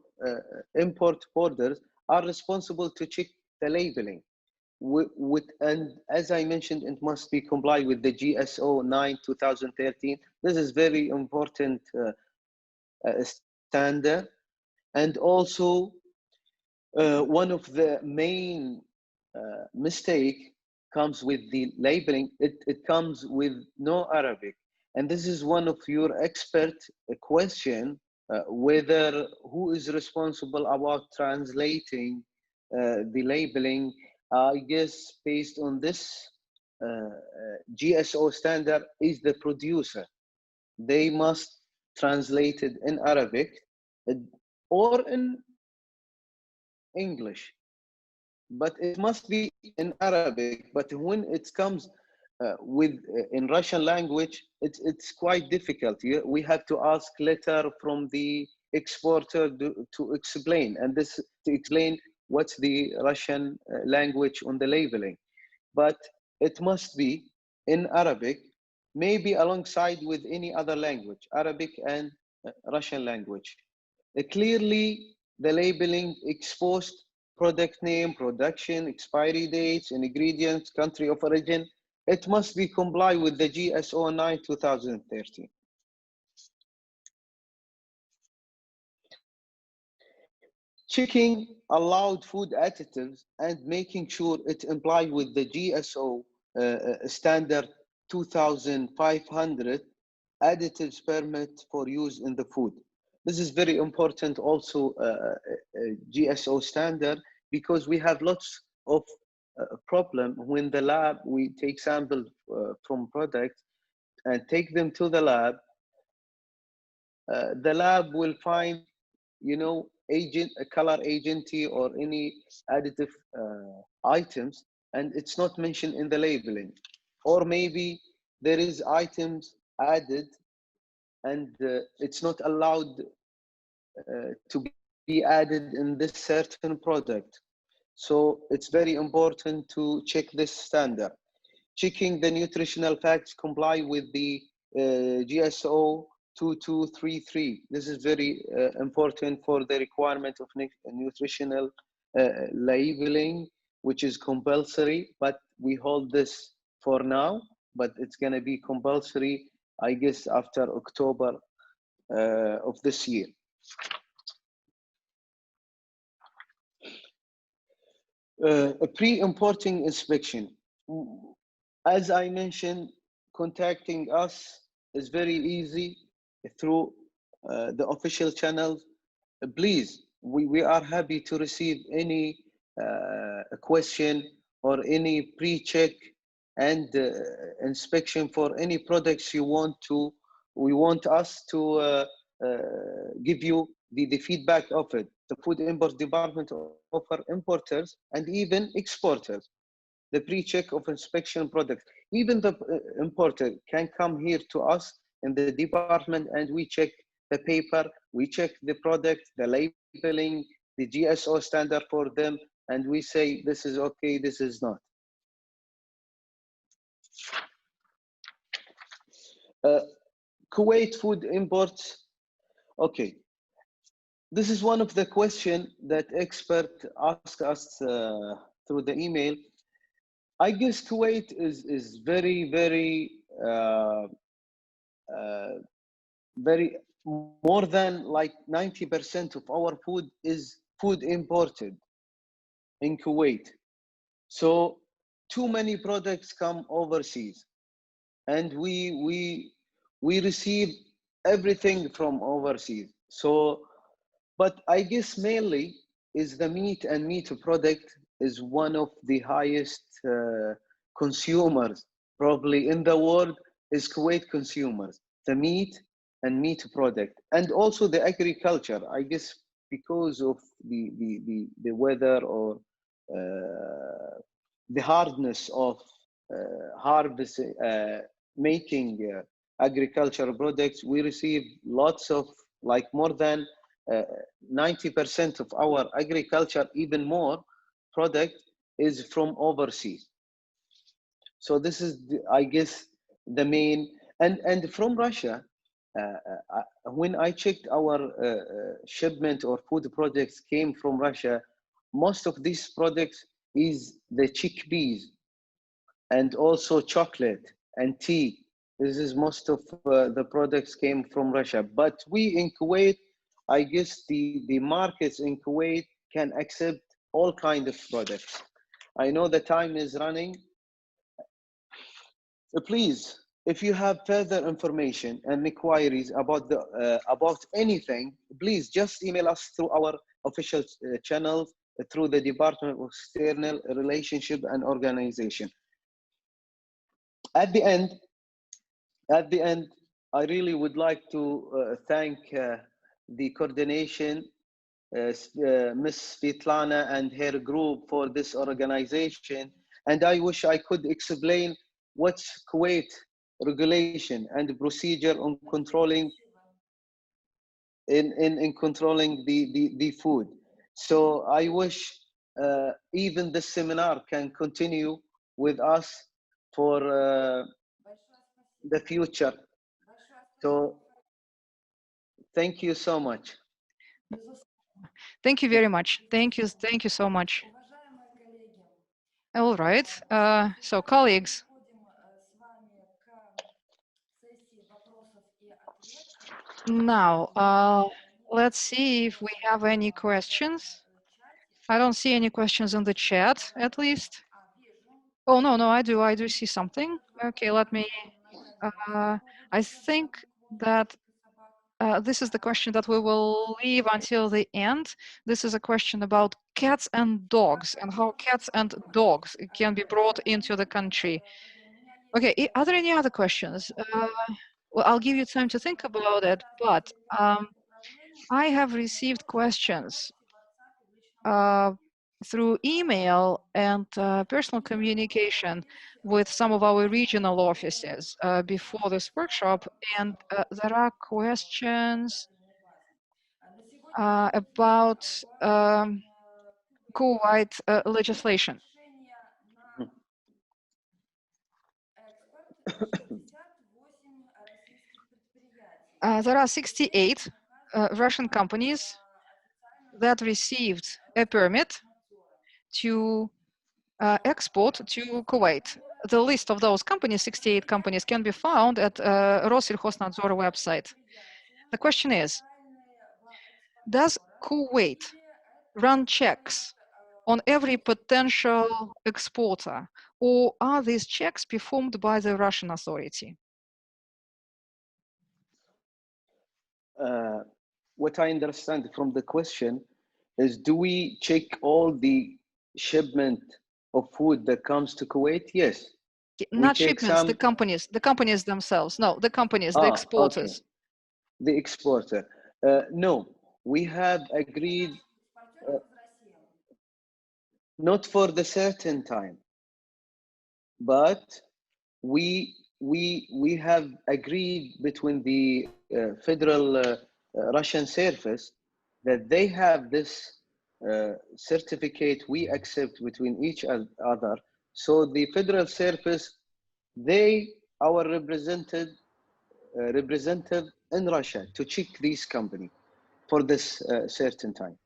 import borders are responsible to check the labeling. And as I mentioned, it must be complied with the GSO 9/2013. This is very important standard. And also, one of the main mistake comes with the labeling. It comes with no Arabic. And this is one of your expert question, whether who is responsible about translating the labeling. I guess based on this GSO standard is the producer. They must translate it in Arabic or in English, but it must be in Arabic. But when it comes in Russian language, it's quite difficult. We have to ask letter from the exporter to explain, and this to explain what's the Russian language on the labeling. But it must be in Arabic, maybe alongside with any other language, Arabic and Russian language. Clearly, the labeling exposed product name, production, expiry dates, ingredients, country of origin. It must be complied with the GSO 9/2013. Checking allowed food additives and making sure it applied with the GSO standard 2500 additives permit for use in the food. This is very important also GSO standard, because we have lots of problem when the lab, we take samples from products and take them to the lab. The lab will find, a color agency or any additive items, and it's not mentioned in the labeling. Or maybe there is items added and it's not allowed to be added in this certain product. So it's very important to check this standard. Checking the nutritional facts comply with the GSO 2233. This is very important for the requirement of nutritional labeling, which is compulsory, but we hold this for now, but it's going to be compulsory, I guess, after October of this year. A pre-importing inspection. As I mentioned, contacting us is very easy through the official channels. Please, we are happy to receive any question or any pre-check and inspection for any products you want to. We want us to give you the feedback of it. The Food Import Department offer importers and even exporters the pre-check of inspection products. Even the importer can come here to us in the department and we check the paper, we check the product, the labeling, the GSO standard for them, and we say this is okay, this is not. Kuwait food imports. Okay, this is one of the questions that expert ask us through the email. I guess Kuwait is very uh, very more than like 90% of our food is food imported in Kuwait. So too many products come overseas, and we receive everything from overseas. So, but I guess mainly is the meat and meat product is one of the highest consumers probably in the world is Kuwait consumers, the meat and meat product, and also the agriculture. I guess because of the weather or the hardness of harvest making agricultural products, we receive lots of like more than 90% of our agriculture, even more product is from overseas. So this is, I guess, the main, and from Russia, when I checked our shipment or food products came from Russia, most of these products is the chickpeas and also chocolate and tea. This is most of the products came from Russia. But we in Kuwait, I guess the markets in Kuwait can accept all kind of products. I know the time is running. Please, if you have further information and inquiries about the about anything, please just email us through our official channels through the Department of External Relationship and Organization. At the end, I really would like to thank the coordination, Ms. Svetlana and her group for this organization. And I wish I could explain what's Kuwait regulation and procedure on controlling in controlling the food. So I wish even this seminar can continue with us for the future. So thank you so much. Thank you very much. Thank you so much. All right. So colleagues, now let's see if we have any questions. I don't see any questions in the chat, at least. Oh, no, I do see something. Okay, let me, I think that this is the question that we will leave until the end. This is a question about cats and dogs and how cats and dogs can be brought into the country. Okay, are there any other questions? Well, I'll give you time to think about it, but I have received questions through email and personal communication with some of our regional offices before this workshop, and there are questions about Kuwait legislation. There are 68 Russian companies that received a permit to export to Kuwait. The list of those companies, 68 companies, can be found at Rossельхознадзор website. The question is, does Kuwait run checks on every potential exporter, or are these checks performed by the Russian authority? What I understand from the question is, do we check all the shipment of food that comes to Kuwait? Yes. Not shipments, the companies themselves. No, the companies, the exporters. Okay. The exporter. No, we have agreed not for the certain time, but we have agreed between the federal Russian service that they have this certificate we accept between each other. So the federal service, our represented representative in Russia to check this company for this certain time.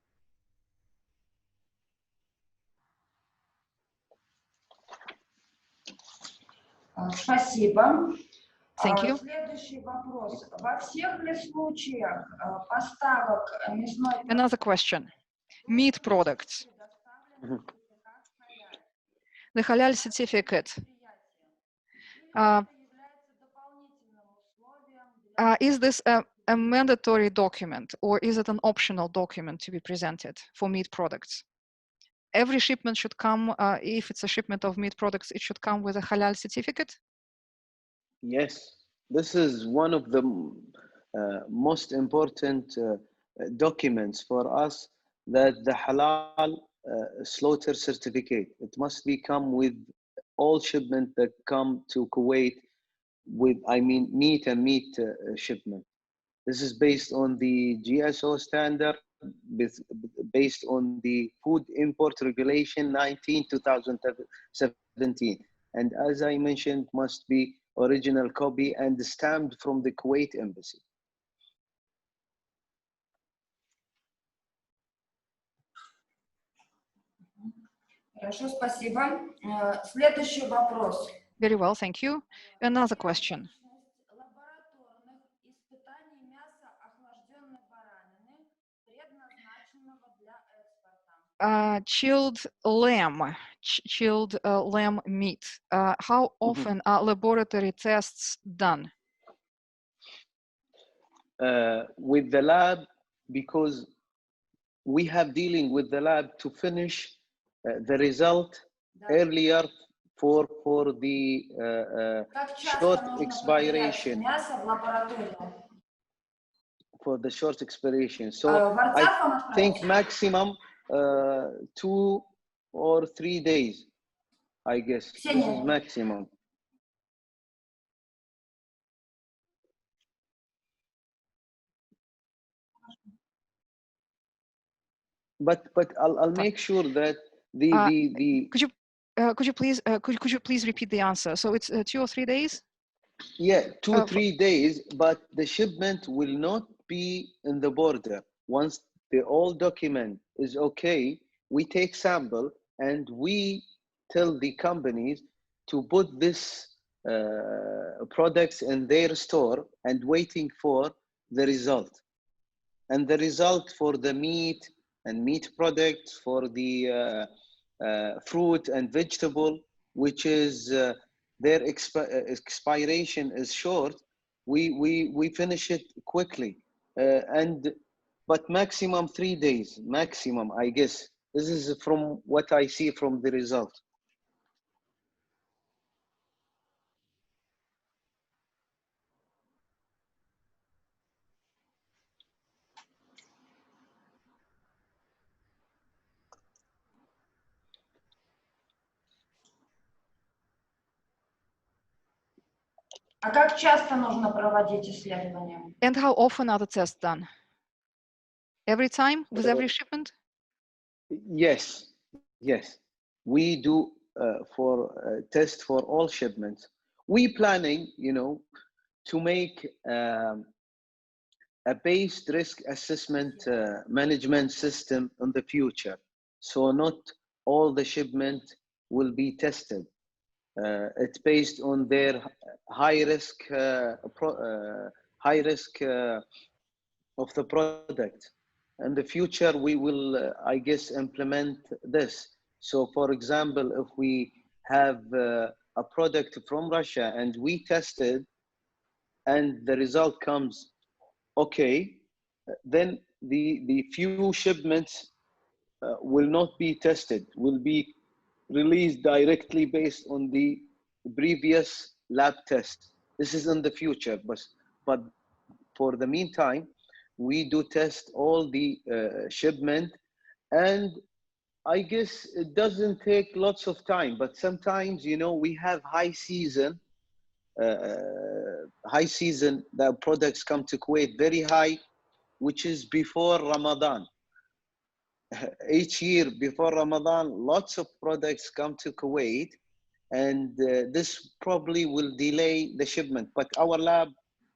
Спасибо. Thank you. Следующий вопрос. Во всех ли случаях поставок мясной Another question. Meat products. The halal certificate. Is this a mandatory document, or is it an optional document to be presented for meat products? Every shipment should come, if it's a shipment of meat products, it should come with a halal certificate? Yes, this is one of the most important documents for us, that the halal slaughter certificate. It must be come with all shipment that come to Kuwait with, I mean, meat and meat shipment. This is based on the GSO standard, based on the Food Import Regulation 19/2017. And as I mentioned, must be original copy and stamped from the Kuwait embassy. Хорошо, спасибо. Следующий вопрос. Very well, thank you. Another question. Лабораторных испытаний мяса охлажденной баранины, предназначенного для экспорта. Chilled lamb meat. How often are laboratory tests done? With the lab, because we have dealing with the lab to finish the result earlier for the short expiration. For the short expiration. So I think maximum 2 or 3 days, I guess. This is maximum. But I'll make sure that the could you please repeat the answer? So it's 2 or 3 days? Yeah, 2-3 days, but the shipment will not be in the border. Once the old document is okay, we take sample and we tell the companies to put this products in their store and waiting for the result. And the result for the meat and meat products, for the fruit and vegetable, which is their expiration is short, we finish it quickly, but maximum 3 days, maximum, I guess. This is from what I see from the result. А как часто нужно проводить исследования? And how often are the tests done? Every time with every shipment? Yes. We do for test for all shipments. We planning, to make a based risk assessment management system in the future. So not all the shipment will be tested. It's based on their high risk of the product. In the future, we will, I guess, implement this. So, for example, if we have a product from Russia and we test it, and the result comes okay, then the few shipments will not be tested, will be released directly based on the previous lab test. This is in the future, but for the meantime, we do test all the shipment, and I guess it doesn't take lots of time, but sometimes, we have high season, the products come to Kuwait very high, which is before Ramadan. Each year before Ramadan, lots of products come to Kuwait, and this probably will delay the shipment. But our lab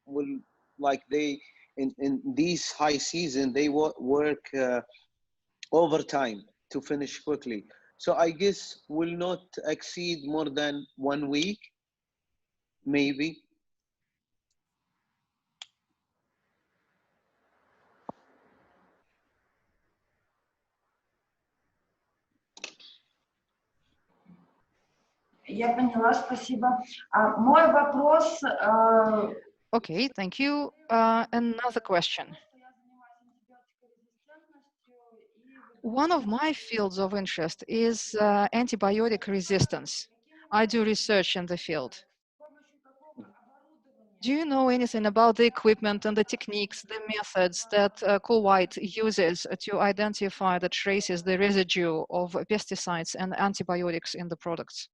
will like they in these high season they work overtime to finish quickly. So I guess will not exceed more than 1 week, maybe. Я поняла, спасибо. Мой вопрос... Okay, thank you. Another question. One of my fields of interest is antibiotic resistance. I do research in the field. Do you know anything about the equipment and the techniques, the methods that Kuwait uses to identify the traces, the residue of pesticides and antibiotics in the products?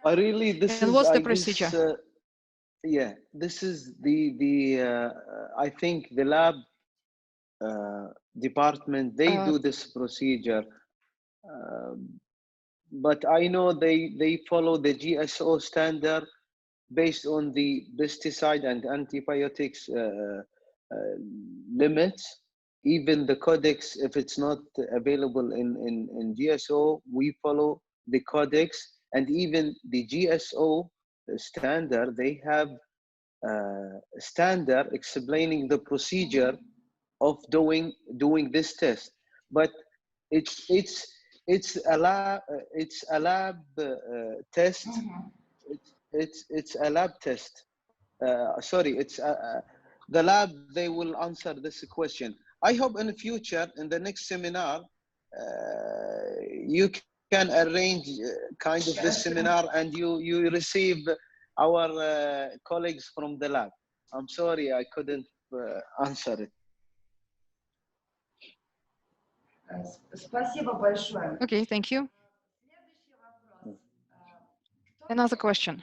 Really, this And is, what's I the procedure? guess, yeah, this is I think the lab department, they do this procedure. But I know they follow the GSO standard based on the pesticide and antibiotics limits. Even the codex, if it's not available in GSO, we follow the codex. And even the GSO standard, they have standard explaining the procedure of doing this test. But it's it's it's a lab test. It's a lab test. Sorry, it's the lab. They will answer this question. I hope in the future, in the next seminar, you can arrange kind of this seminar, and you receive our colleagues from the lab. I'm sorry, I couldn't answer it. Спасибо большое. Okay, thank you. Another question.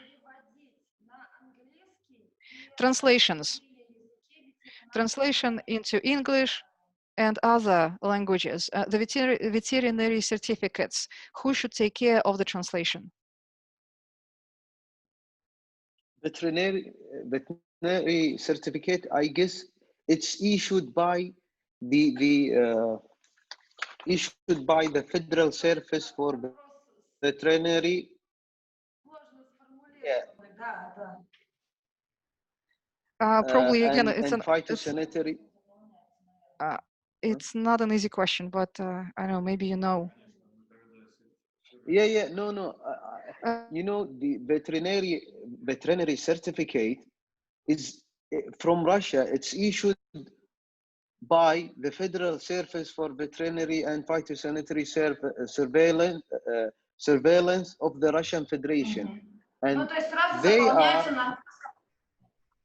Translations. Translation into English and other languages. The veterinary certificates. Who should take care of the translation? Veterinary certificate, I guess it's issued by issued by the Federal Service for Veterinary. Yeah. Probably again, and phytosanitary. It's not an easy question, but I don't know, maybe you know. Yeah, no. You know, the veterinary certificate is from Russia. It's issued by the Federal Service for Veterinary and Phytosanitary Surveillance of the Russian Federation, and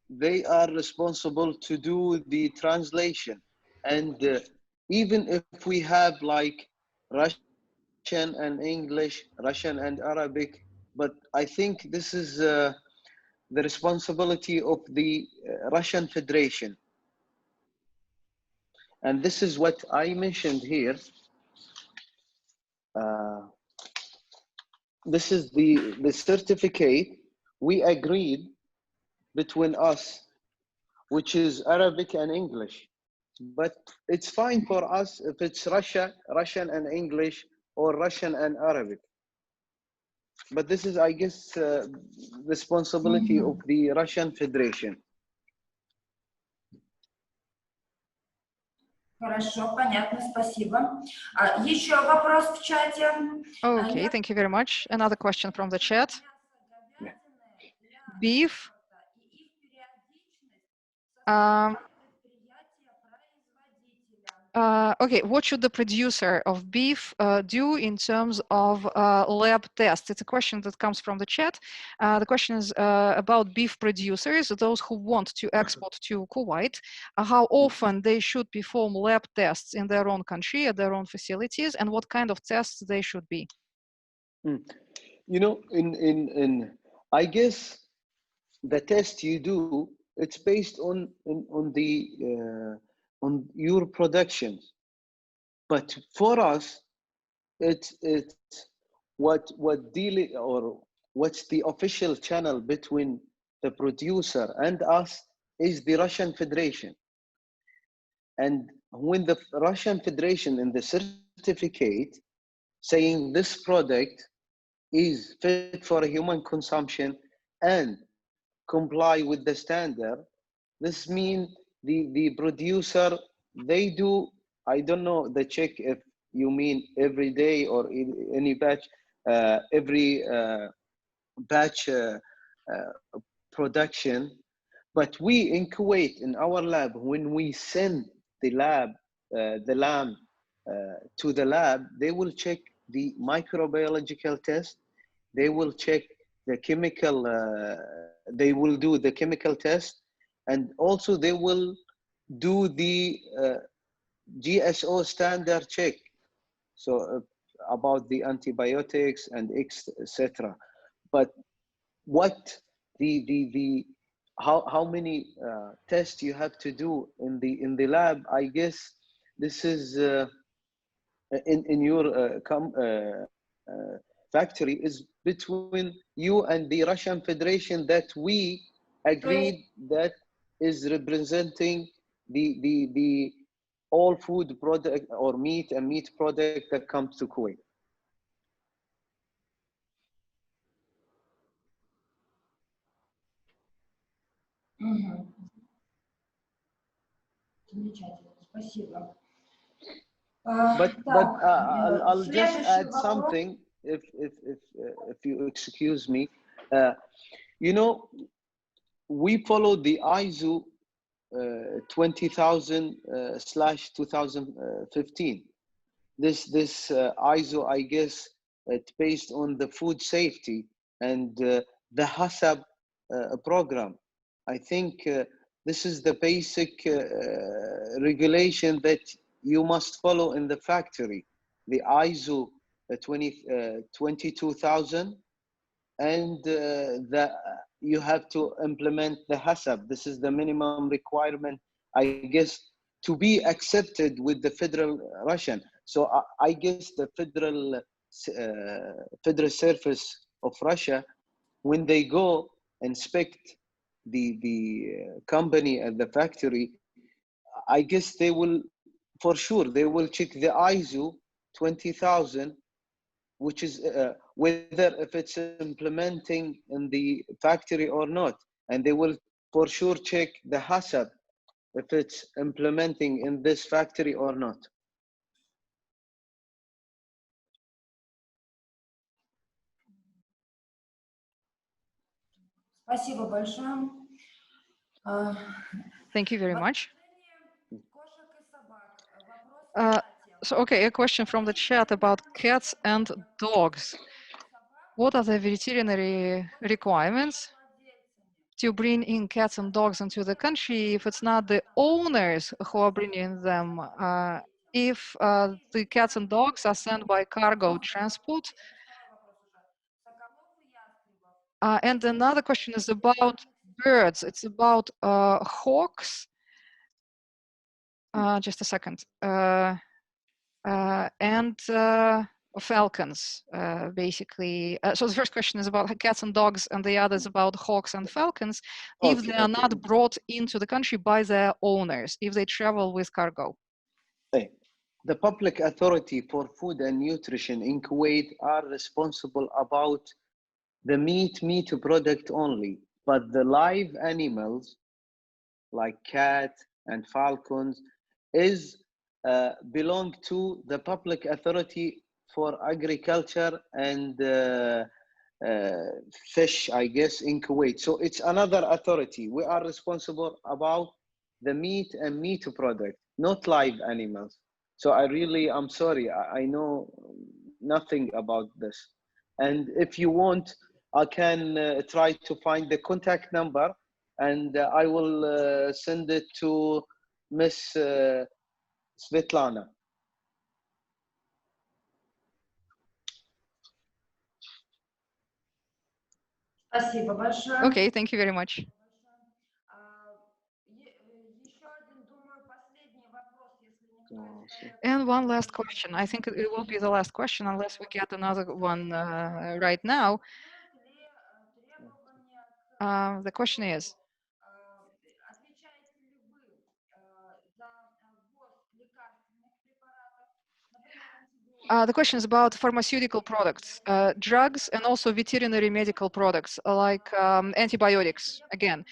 they are responsible to do the translation. And even if we have like Russian and English, Russian and Arabic, but I think this is the responsibility of the Russian Federation. And this is what I mentioned here. This is the certificate we agreed between us, which is Arabic and English. But it's fine for us if it's Russian and English, or Russian and Arabic. But this is, I guess, responsibility of the Russian Federation. Хорошо, понятно, спасибо. Еще вопрос в чате. Okay, thank you very much. Another question from the chat. Beef. Okay, what should the producer of beef do in terms of lab tests? It's a question that comes from the chat. The question is about beef producers, those who want to export to Kuwait, how often they should perform lab tests in their own country, at their own facilities, and what kind of tests they should be. You know, I guess the test you do, it's based on your productions. But for us, it's what's the official channel between the producer, and us is the Russian Federation. And when the Russian Federation in the certificate saying this product is fit for human consumption and comply with the standard, this means the producer, they do, I don't know the check if you mean every day or any batch, every batch production. But we in Kuwait, in our lab, when we send the lamb to the lab, they will check the microbiological test. They will check the chemical, they will do the chemical test. And also they will do the GSO standard check. So about the antibiotics and etc. But what the how many tests you have to do in the lab, I guess this is in your factory is between you and the Russian Federation that we agreed that is representing the all food product or meat and meat product that comes to Kuwait. Замечательно, спасибо. But I'll just Следующий add вопрос. something if you excuse me. You know, we follow the ISO 20,000 /2015. This ISO, I guess, it's based on the food safety and the HACCP program. I think this is the basic regulation that you must follow in the factory, the ISO 22,000, and you have to implement the HACCP. This is the minimum requirement, I guess, to be accepted with the federal Russian. So I guess the federal service of Russia, when they go inspect the company at the factory, I guess they will, for sure, they will check the ISO 20,000, which is whether if it's implementing in the factory or not. And they will for sure check the HACCP if it's implementing in this factory or not. Спасибо большое. Thank you very much. Кошек и собак. So, okay, a question from the chat about cats and dogs. What are the veterinary requirements to bring in cats and dogs into the country if it's not the owners who are bringing them? If the cats and dogs are sent by cargo transport? And another question is about birds. It's about hawks. Just a second. And falcons, basically. So the first question is about cats and dogs, and the other is about hawks and falcons, if they are not brought into the country by their owners, if they travel with cargo. The public authority for food and nutrition in Kuwait are responsible about the meat product only, but the live animals like cat and falcons is belong to the public authority for agriculture and fish, I guess, in Kuwait. So it's another authority. We are responsible about the meat and meat product, not live animals. So I'm sorry, I know nothing about this. And if you want, I can try to find the contact number, and I will send it to Miss Svetlana. Спасибо большое. Okay, thank you very much. And one last question. I think it will be the last question unless we get another one right now. The question is, Отвечаете ли вы за ввоз лекарственных препаратов, например, the question is about pharmaceutical products, drugs, and also veterinary medical products like antibiotics. Again,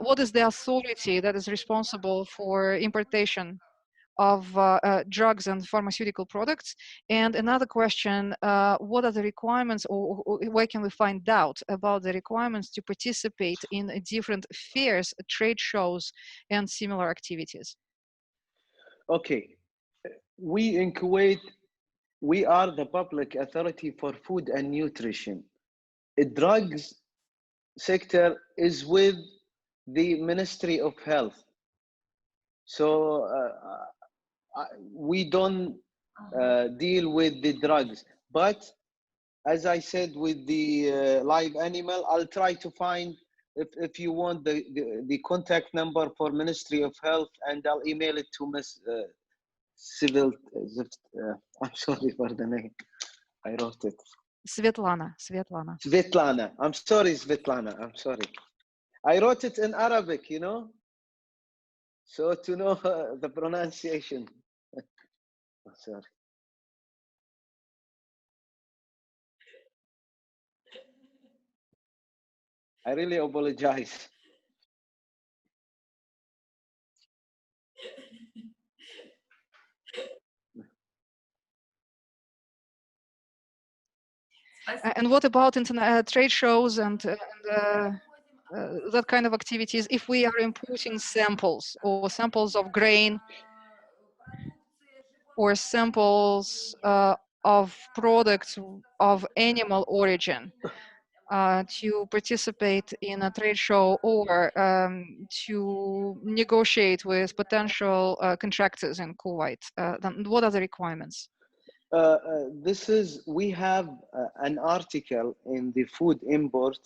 what is the authority that is responsible for importation of drugs and pharmaceutical products? And another question, what are the requirements, or where can we find out about the requirements to participate in different fairs, trade shows, and similar activities? Okay, we in Kuwait, we are the public authority for food and nutrition. The drugs sector is with the Ministry of Health. So we don't deal with the drugs. But as I said with the live animal, I'll try to find, if you want, the contact number for Ministry of Health, and I'll email it to Miss Civil. I'm sorry for the name. I wrote it. Svetlana. Svetlana. I'm sorry, Svetlana. I'm sorry. I wrote it in Arabic, you know, so to know the pronunciation. Oh, sorry. I really apologize. And what about trade shows and that kind of activities if we are importing samples or samples of grain or samples of products of animal origin to participate in a trade show or to negotiate with potential contractors in Kuwait? Then what are the requirements? We have an article in the food import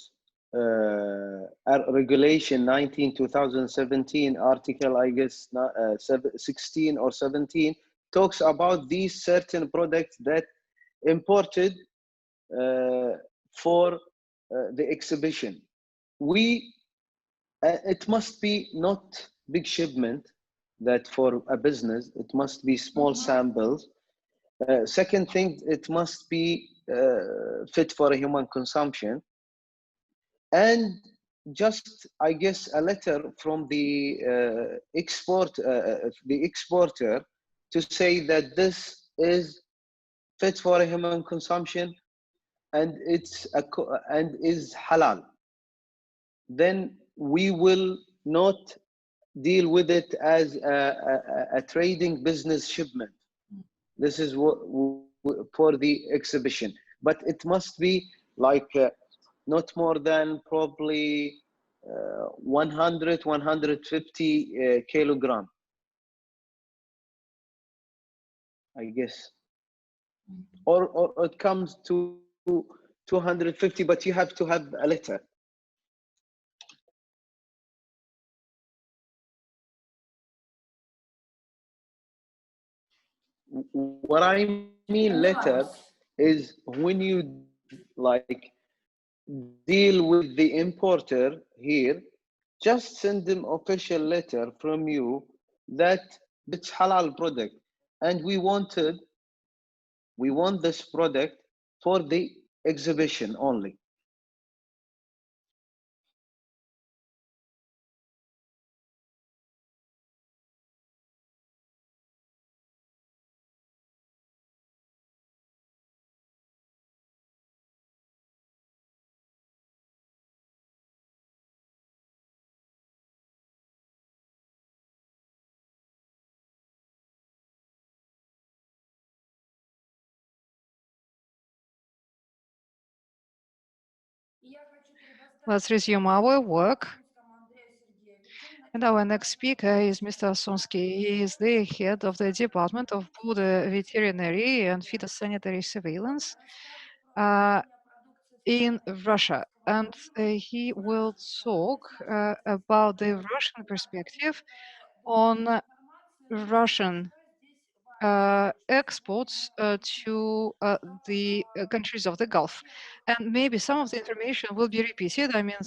regulation 19/2017 article, I guess 16 or 17, talks about these certain products that imported for the exhibition. It must be not big shipment, that for a business it must be small samples. Second thing, it must be fit for a human consumption, and just, I guess, a letter from the exporter to say that this is fit for a human consumption and and is halal. Then we will not deal with it as a trading business shipment. This is what for the exhibition, but it must be like not more than probably 100, 150 kilogram, I guess, or it comes to 250, but you have to have a letter. What I mean letter is when you like deal with the importer here, just send them official letter from you that it's halal product, and we want this product for the exhibition only. Let's resume our work. And our next speaker is Mr. Sonsky. He is the head of the Department of Border Veterinary and Phytosanitary Surveillance in Russia. And he will talk about the Russian perspective on Russian exports to the countries of the Gulf. And maybe some of the information will be repeated. I mean,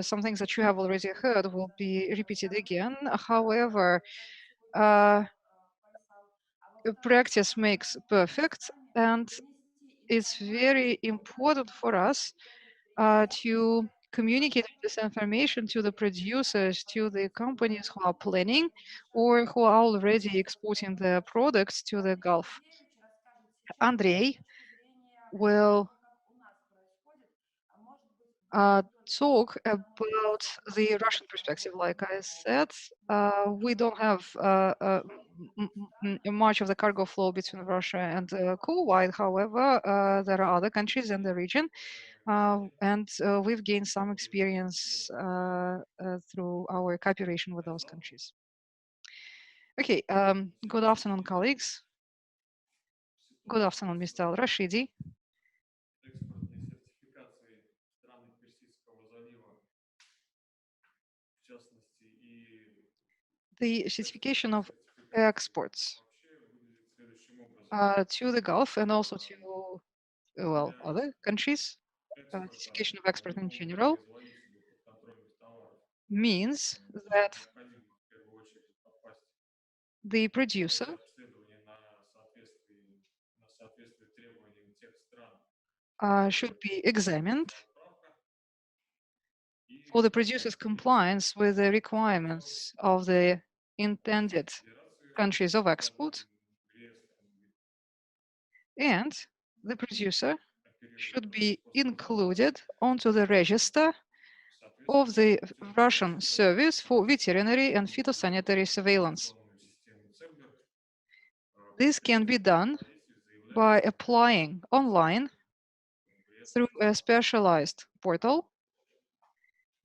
some things that you have already heard will be repeated again. However, practice makes perfect, and it's very important for us to communicate this information to the producers, to the companies who are planning or who are already exporting their products to the Gulf. Andrei will talk about the Russian perspective. Like I said, we don't have much of the cargo flow between Russia and Kuwait. However, there are other countries in the region, and we've gained some experience through our cooperation with those countries. Okay, good afternoon, colleagues. Good afternoon, Mr. Al-Rashidi. The certification of exports to the Gulf and also to, well, other countries, certification of export in general, means that the producer should be examined for the producer's compliance with the requirements of the intended countries of export, and the producer should be included onto the register of the Russian Service for Veterinary and Phytosanitary Surveillance. This can be done by applying online through a specialized portal.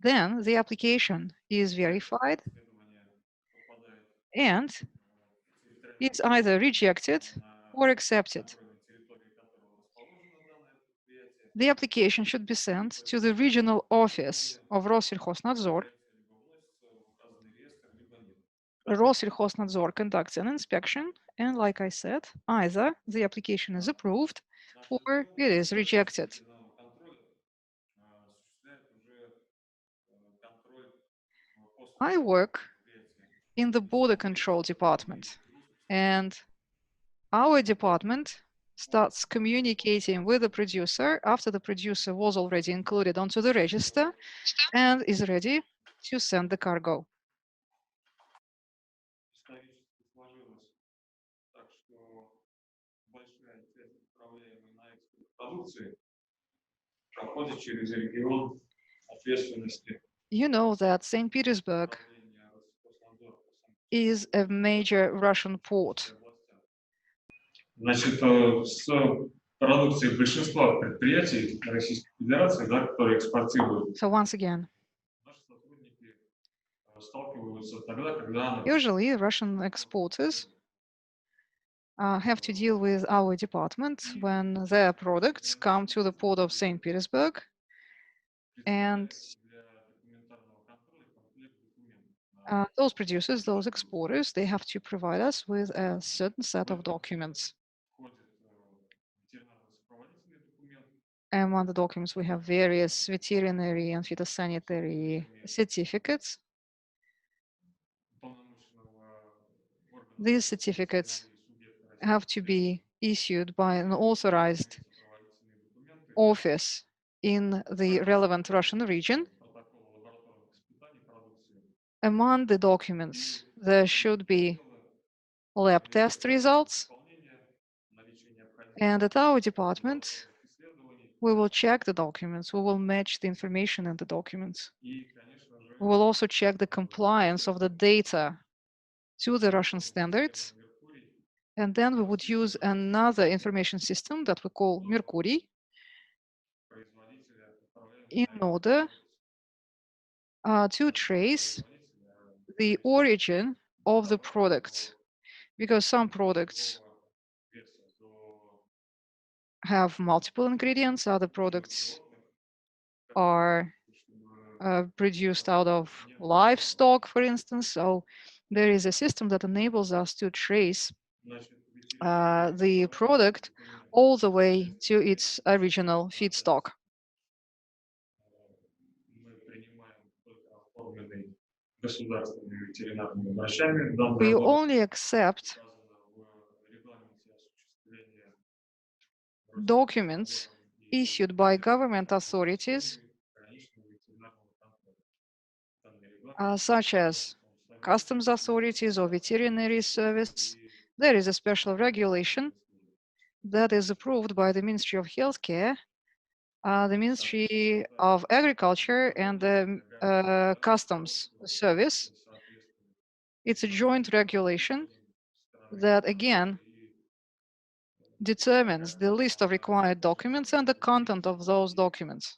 Then the application is verified and it's either rejected or accepted. The application should be sent to the regional office of Россельхознадзор. Россельхознадзor conducts an inspection, and like I said, either the application is approved or it is rejected. I work in the border control department, and our department starts communicating with the producer after the producer was already included onto the register and is ready to send the cargo. You know that St. Petersburg is a major Russian port. Значит, с продукцией большинства предприятий Российской Федерации, да, которые экспортируют, So once again, наши сотрудники сталкиваются тогда, когда usually Russian exporters have to deal with our department when their products come to the port of St. Petersburg, and those producers, those exporters, they have to provide us with a certain set of documents. Among the documents, we have various veterinary and phytosanitary certificates. These certificates have to be issued by an authorized office in the relevant Russian region. Among the documents, there should be lab test results, and at our department, we will check the documents, we will match the information in the documents. We will also check the compliance of the data to the Russian standards, and then we would use another information system that we call Mercury in order to trace the origin of the product, because some products have multiple ingredients, other products are produced out of livestock, for instance. So there is a system that enables us to trace the product all the way to its original feedstock. Мы принимаем только оформленный государственными ветеринарными врачами данный We продукт. only accept Указано в регламенте осуществления documents issued by government authorities, граничного ветеринарного контроля. Данный регламент such as customs authorities or veterinary service. There is a special regulation that is approved by the Ministry of Healthcare, the Ministry of Agriculture, and the Customs Service. It's a joint regulation that again determines the list of required documents and the content of those documents.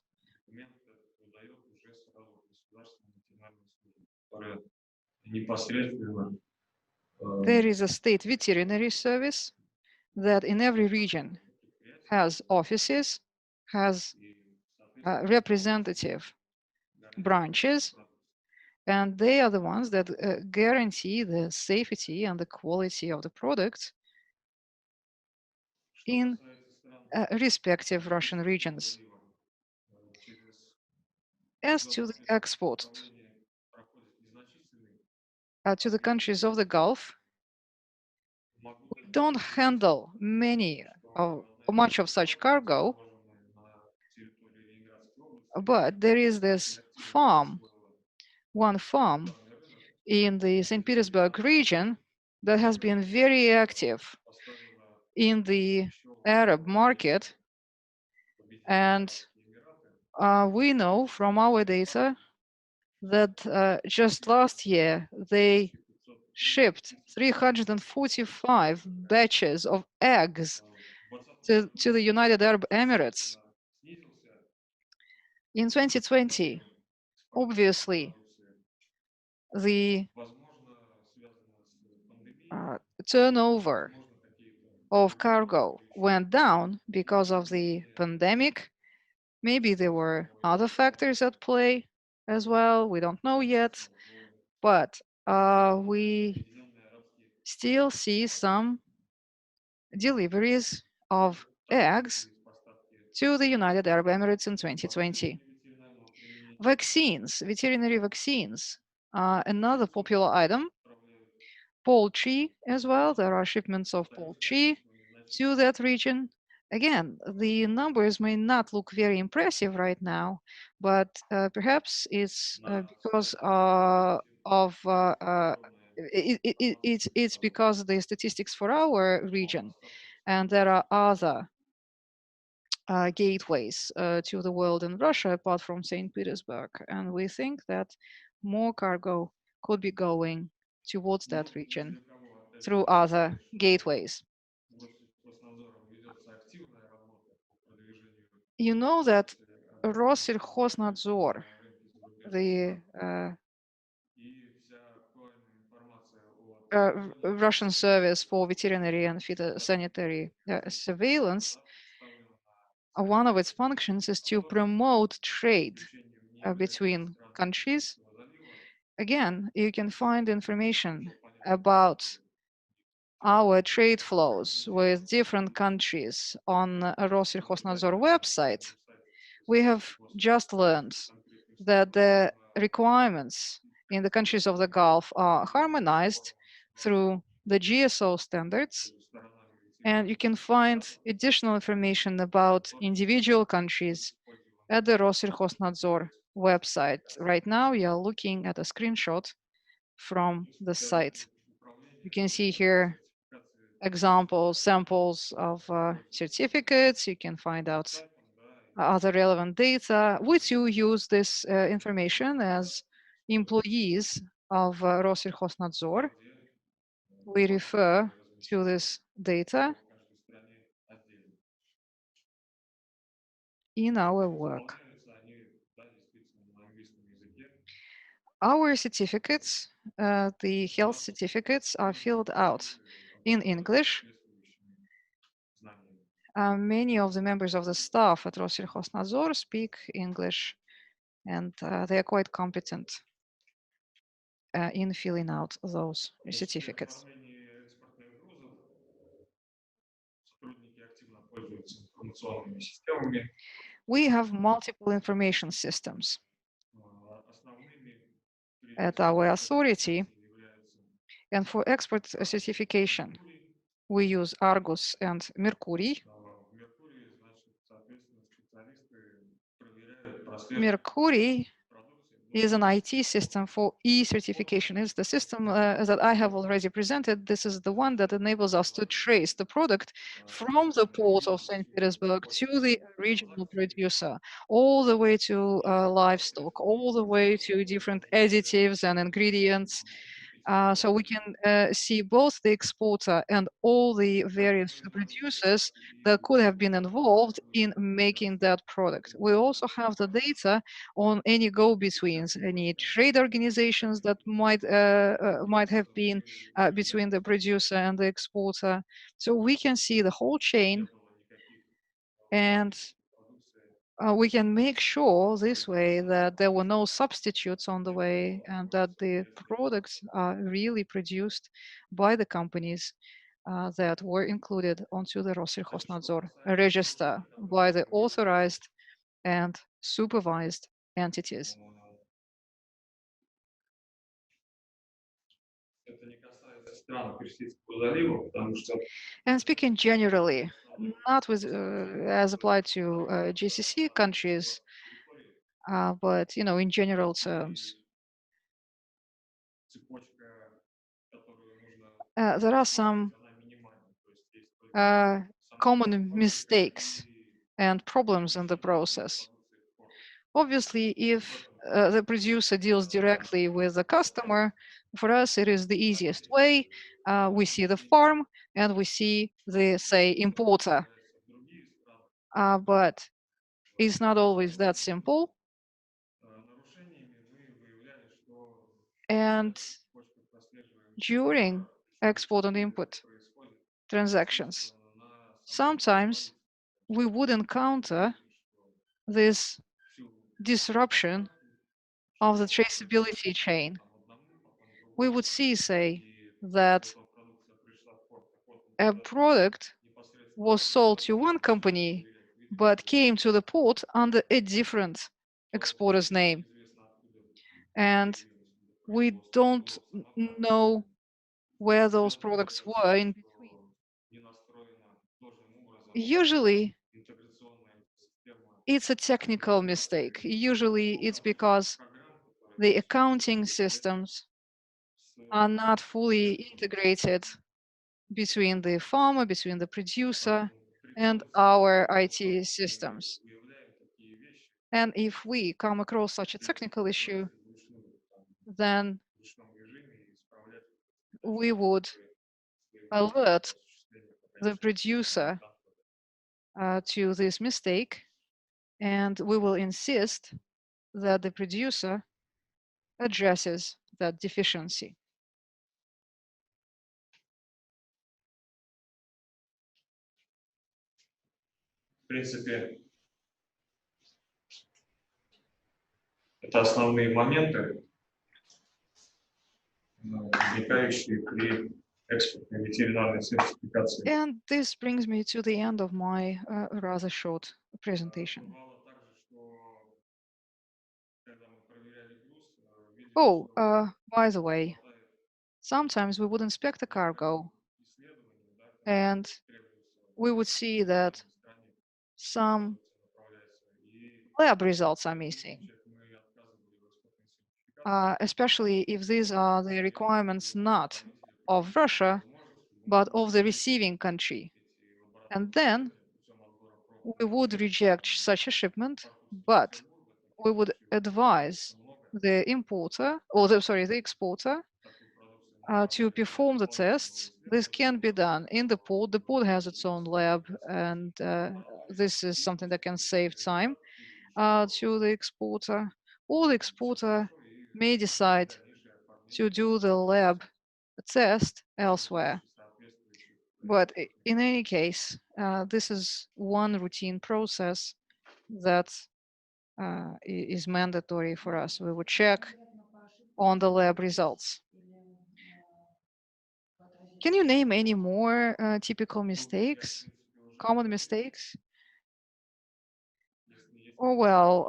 There is a state veterinary service that in every region has offices, has representative branches, and they are the ones that guarantee the safety and the quality of the products in respective Russian regions. As to the export to the countries of the Gulf, we don't handle much of such cargo, but there is this farm, one farm in the St. Petersburg region that has been very active in the Arab market. And we know from our data that just last year they shipped 345 batches of eggs to the United Arab Emirates. In 2020, obviously, the turnover of cargo went down because of the pandemic. Maybe there were other factors at play as well. We don't know yet, but we still see some deliveries of eggs to the United Arab Emirates in 2020. Vaccines, veterinary vaccines, another popular item. Poultry as well. There are shipments of poultry to that region. Again, the numbers may not look very impressive right now, but perhaps it's because it's because the statistics for our region, and there are other gateways to the world in Russia apart from St. Petersburg, and we think that more cargo could be going towards that region through other gateways. You know that Россельхознадзор, the Russian Service for Veterinary and Phytosanitary Surveillance, one of its functions is to promote trade between countries. Again, you can find information about our trade flows with different countries on Россельхознадзor website. We have just learned that the requirements in the countries of the Gulf are harmonized through the GSO standards, and you can find additional information about individual countries at the Россельхознадзor website. Right now, we are looking at a screenshot from the site. You can see here examples, samples of certificates. You can find out other relevant data. We too use this information as employees of Россельхознадзор. We refer to this data in our work. Our certificates, the health certificates, are filled out in English. Many of the members of the staff at Россельхознадзор speak English, and they are quite competent in filling out those certificates. информационными системами. We have multiple information systems. Основными At при our сертификации authority, являются and for export certification, Меркурий. we use Argus and Mercury. В Меркурии, значит, соответственно, специалисты проверяют, прослеживают Mercury продукции. is an IT system for e-certification. It's the system that I have already presented. This is the one that enables us to trace the product from the port of St. Petersburg to the regional producer, all the way to livestock, all the way to different additives and ingredients. So we can see both the exporter and all the various producers that could have been involved in making that product. We also have the data on any go-betweens, any trade organizations that might have been between the producer and the exporter. So we can see the whole chain, and we can make sure this way that there were no substitutes on the way and that the products are really produced by the companies that were included onto the Rossельхознадзor register by the authorized and supervised entities. Это не касается стран Персидского залива, потому что And speaking generally, not with as applied to GCC countries, but in general terms, цепочка, которую нужно there are some она минимальна. То есть есть только common mistakes and problems in the process. Obviously, if the producer deals directly with the customer, for us it is the easiest way. We see the farm and we see the, say, importer. But it's not always that simple. нарушениями мы выявляли, что And цепочка прослеживаемости during export and import происходит transactions, на sometimes we would encounter this disruption of the traceability chain. We would see, say, that a product was sold to one company but came to the port under a different exporter's name. And we don't know where those products were in between. Usually, it's a technical mistake. Usually, it's because the accounting systems are not fully integrated between the farmer, between the producer, and our IT systems. And if we come across such a technical issue, then we would alert the producer to this mistake, and we will insist that the producer addresses that deficiency. В принципе, это основные моменты, возникающие при экспортной ветеринарной сертификации. And this brings me to the end of my rather short presentation. Бывало также, что когда мы проверяли груз, видели, Oh, что by the way, хватает sometimes we would inspect the cargo исследований, да, and требуется we would see that в стране, some направляется. И lab results are missing, мы отказывали в экспортной сертификации. especially if these are the requirements not of Russia, but of the receiving country. And then we would reject such a shipment, but we would advise the importer, or the exporter, to perform the tests. This can be done in the port. The port has its own lab, and this is something that can save time to the exporter. Or the exporter may decide to do the lab test elsewhere. But in any case, this is one routine process that is mandatory for us. We would check on the lab results. Can you name any more typical mistakes, common mistakes? Oh, well,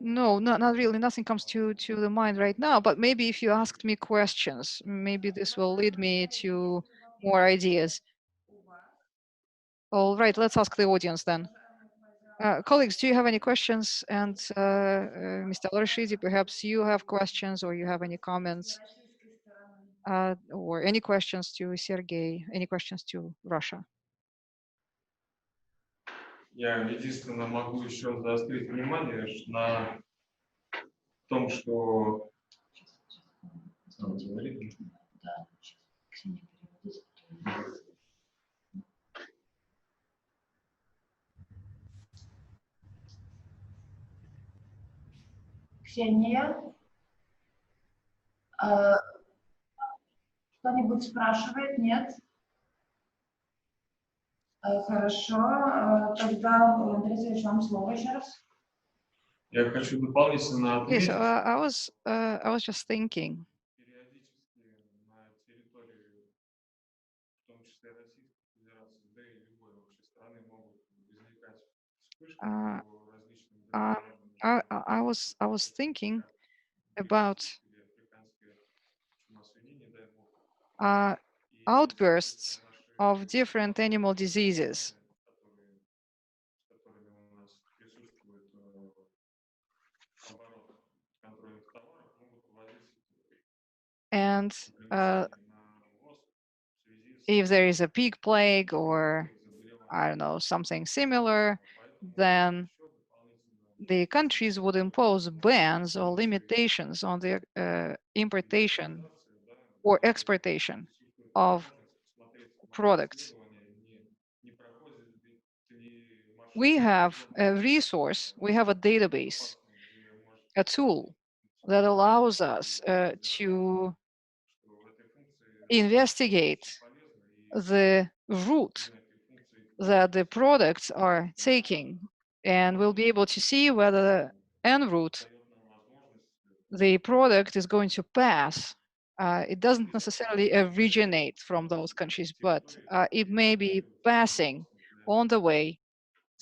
no, not really. Nothing comes to the mind right now. But maybe if you asked me questions, maybe this will lead me to more ideas. All right, let's ask the audience then. Colleagues, do you have any questions? And Mr. Al-Rashidi, perhaps you have questions or you have any comments or any questions to Sergey, any questions to Russia? Я единственно могу еще заострить внимание на том, что... Ксения, кто-нибудь спрашивает? Нет? Хорошо, тогда, Андрей Сергеевич, вам слово еще раз. Я хочу дополнительно Yes, отметить, I was just thinking. периодически на территории, в том числе Российской Федерации, да и любой вообще страны, могут возникать вспышки по различным заболеваниям. I was thinking about Или африканская чума свиней, не дай бог. outbursts of different animal diseases. С которыми у нас присутствует оборот контрольных товаров, могут воздействовать And ограничения на ввоз в связи с if there is a pig plague or I don't know, something similar, then the countries would impose bans or limitations on the importation or exportation of products. We have a resource, we have a database, a tool that allows us to investigate the route that the products are taking, and we'll be able to see whether en route the product is going to pass. It doesn't necessarily originate from those countries, but it may be passing on the way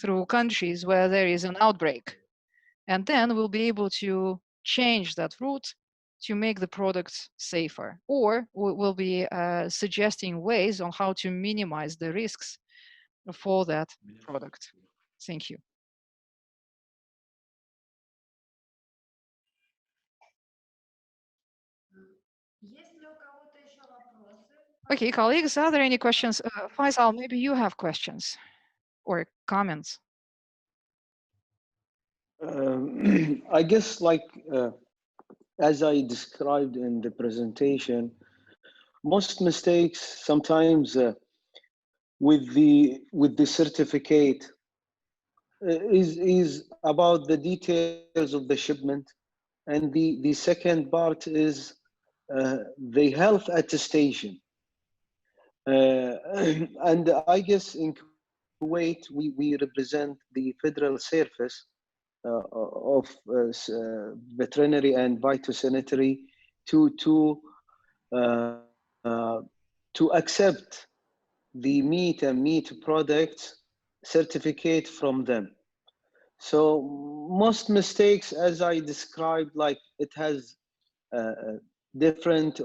through countries where there is an outbreak. And then we'll be able to change that route to make the products safer, or we'll be suggesting ways on how to minimize the risks for that product. Thank you. Okay, colleagues, are there any questions? Faisal, maybe you have questions or comments. I guess, like as I described in the presentation, most mistakes sometimes with the certificate is about the details of the shipment, and the second part is the health attestation. And I guess in Kuwait we represent the federal service of veterinary and phytosanitary to accept the meat and meat products certificate from them. So most mistakes, as I described, like it has different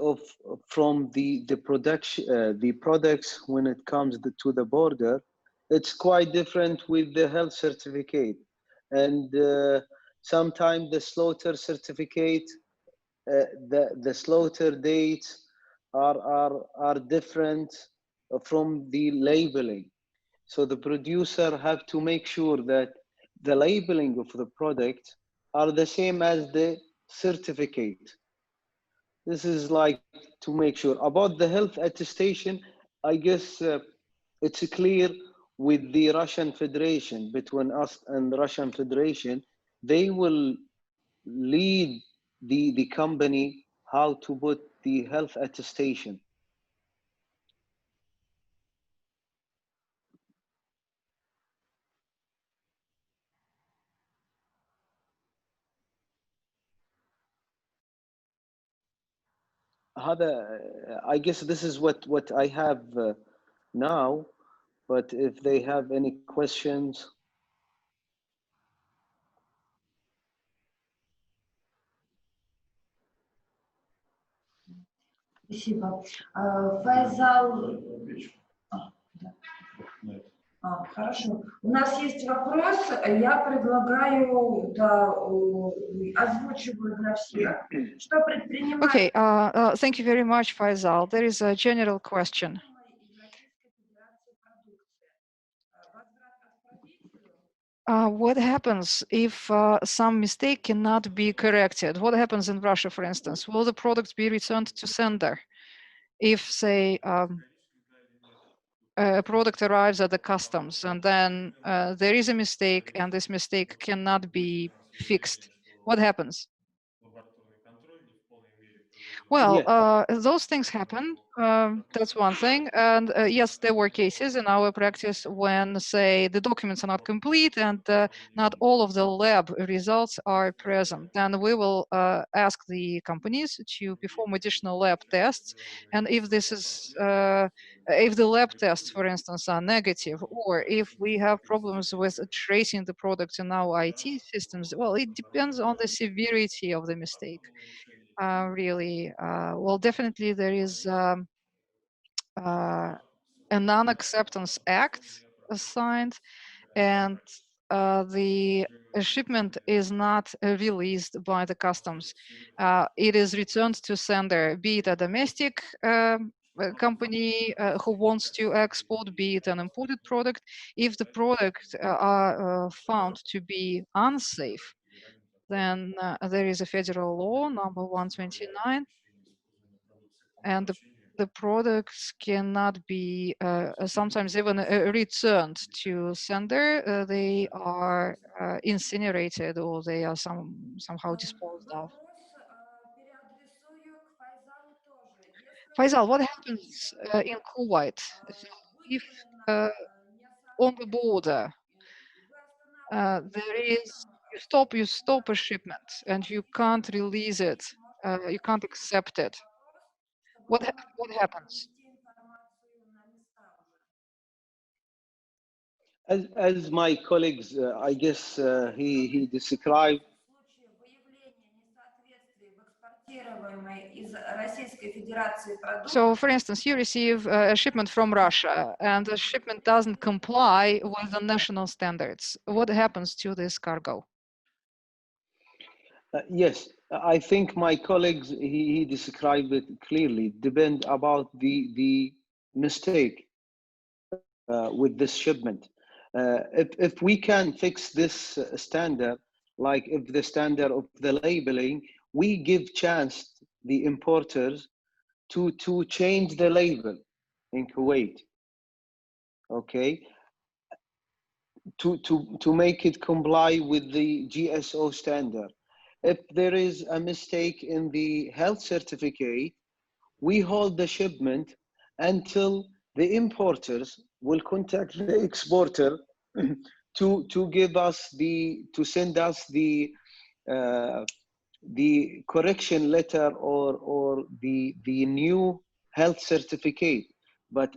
from the production the products when it comes to the border. It's quite different with the health certificate, and sometimes the slaughter certificate, the slaughter dates are different from the labeling. So the producer have to make sure that the labeling of the product are the same as the certificate. This is like to make sure. About the health attestation, I guess it's clear with the Russian Federation, between us and the Russian Federation, they will lead the company how to put the health attestation. I guess this is what I have now, but if they have any questions. Спасибо. Файзал... Хорошо. У нас есть вопрос. Я предлагаю, да, озвучиваю для всех, что предпринимать... Okay, thank you very much, Faisal. There is a general question. What happens if some mistake cannot be corrected? What happens in Russia, for instance? Will the product be returned to sender if, say, a product arrives at the customs and then there is a mistake and this mistake cannot be fixed? What happens? Well, those things happen. That's one thing. And yes, there were cases in our practice when, say, the documents are not complete and not all of the lab results are present. Then we will ask the companies to perform additional lab tests. And if this is, if the lab tests, for instance, are negative, or if we have problems with tracing the product in our IT systems, well, it depends on the severity of the mistake. Really, well, definitely there is a non-acceptance act signed, and the shipment is not released by the customs. It is returned to sender, be it a domestic company who wants to export, be it an imported product. If the products are found to be unsafe, then there is a federal law number 129, and the products cannot be sometimes even returned to sender. They are incinerated or they are somehow disposed of. Faisal, what happens in Kuwait? So if on the border there is, you stop a shipment and you can't release it, you can't accept it, what happens? As my colleagues, I guess he described. So, for instance, you receive a shipment from Russia and the shipment doesn't comply with the national standards. What happens to this cargo? Yes, I think my colleagues, he described it clearly. Depend about the mistake with this shipment. If we can fix this standard, like if the standard of the labeling, we give chance the importers to change the label in Kuwait, okay, to make it comply with the GSO standard. If there is a mistake in the health certificate, we hold the shipment until the importers will contact the exporter to give us to send us the correction letter or the new health certificate. But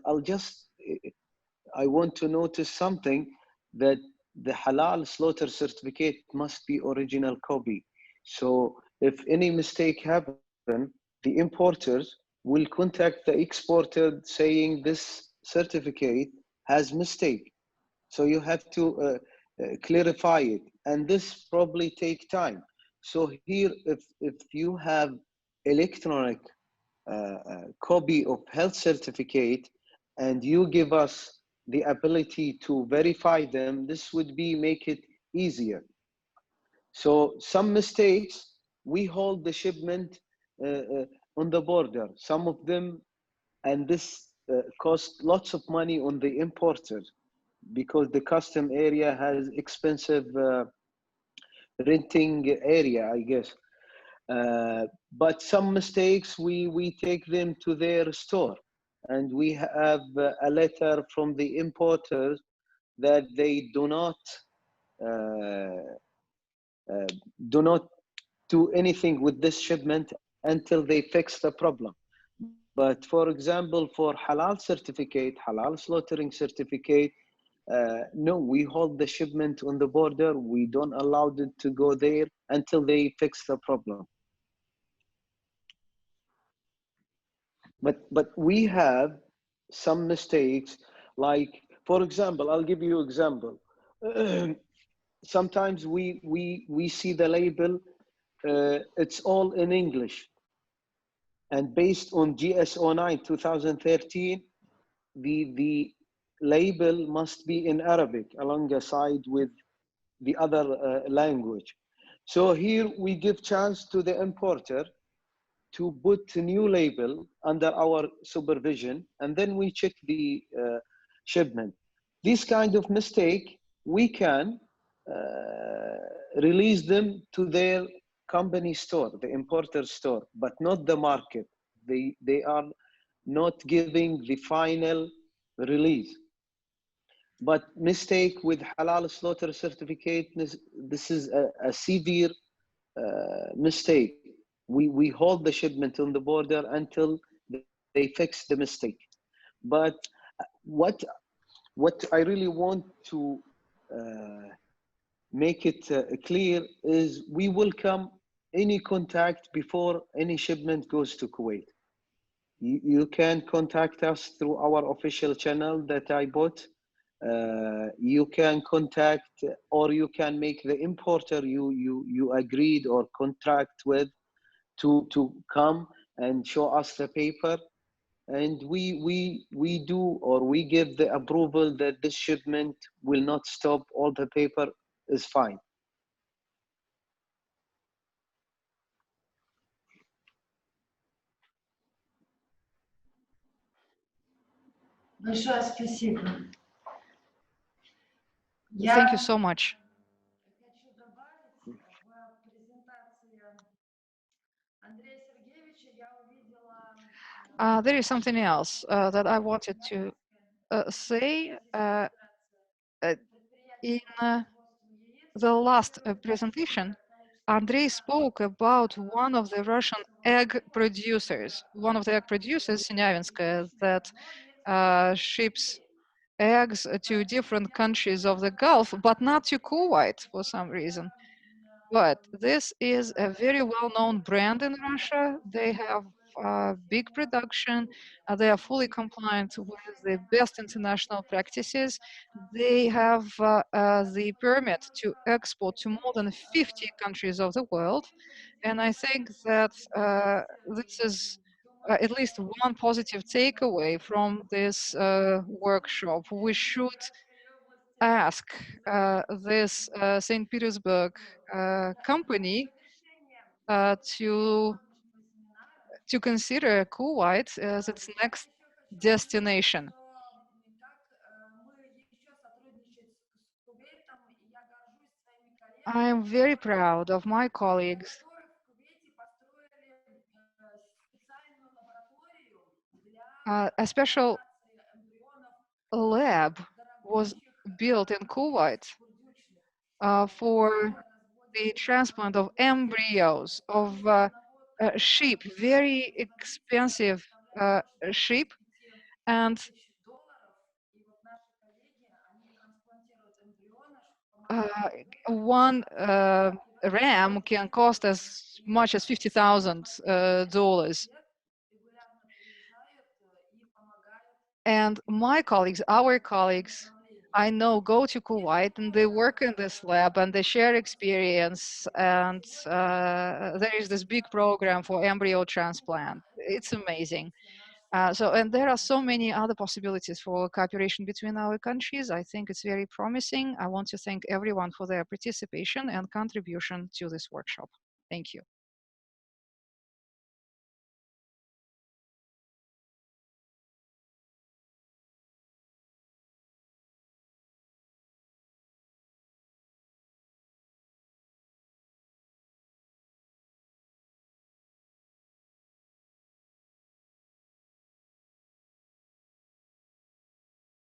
I want to notice something, that the halal slaughter certificate must be original copy. So if any mistake happen, the importers will contact the exporter saying this certificate has mistake. So you have to clarify it, and this probably take time. So here, if you have electronic copy of health certificate and you give us the ability to verify them, this would make it easier. So some mistakes, we hold the shipment on the border, some of them, and this costs lots of money on the importer because the custom area has expensive renting area, I guess. But some mistakes, we take them to their store, and we have a letter from the importers that they do not do anything with this shipment until they fix the problem. But for example, for halal certificate, halal slaughtering certificate, no, we hold the shipment on the border. We don't allow it to go there until they fix the problem. But we have some mistakes, like, for example, I'll give you an example. Sometimes we see the label, it's all in English, and based on GSO 9 2013, the label must be in Arabic alongside with the other language. So here we give chance to the importer to put a new label under our supervision, and then we check the shipment. This kind of mistake, we can release them to their company store, the importer store, but not the market. They are not giving the final release. But mistake with halal slaughter certificate, this is a severe mistake. We hold the shipment on the border until they fix the mistake. But what what I really want to uh, make it clear is we welcome any contact before any shipment goes to Kuwait. You can contact us through our official channel that I bought. You can contact, or you can make the importer you agreed or contract with to come and show us the paper, and we do, or we give the approval that this shipment will not stop, all the paper is fine. Большое спасибо. Thank you so much. Хочу добавить, в презентации Андрея Сергеевича я увидела There is something else that I wanted to say. In the last presentation, Andrei spoke about one of the Russian egg producers, Sinyavinskaya, that ships eggs to different countries of the Gulf, but not to Kuwait for some reason. But this is a very well-known brand in Russia. They have big production. They are fully compliant with the best international practices. They have the permit to export to more than 50 countries of the world. And I think that this is at least one positive takeaway from this workshop. We should ask this St. Petersburg company to consider Kuwait as its next destination. I am very proud of my colleagues, a special lab was built in Kuwait for the transplant of embryos of sheep, very expensive sheep, and one ram can cost as much as $50,000. And my colleagues, our colleagues, I know, go to Kuwait and they work in this lab and they share experience, and there is this big program for embryo transplant. It's amazing. And there are so many other possibilities for cooperation between our countries. I think it's very promising. I want to thank everyone for their participation and contribution to this workshop. Thank you.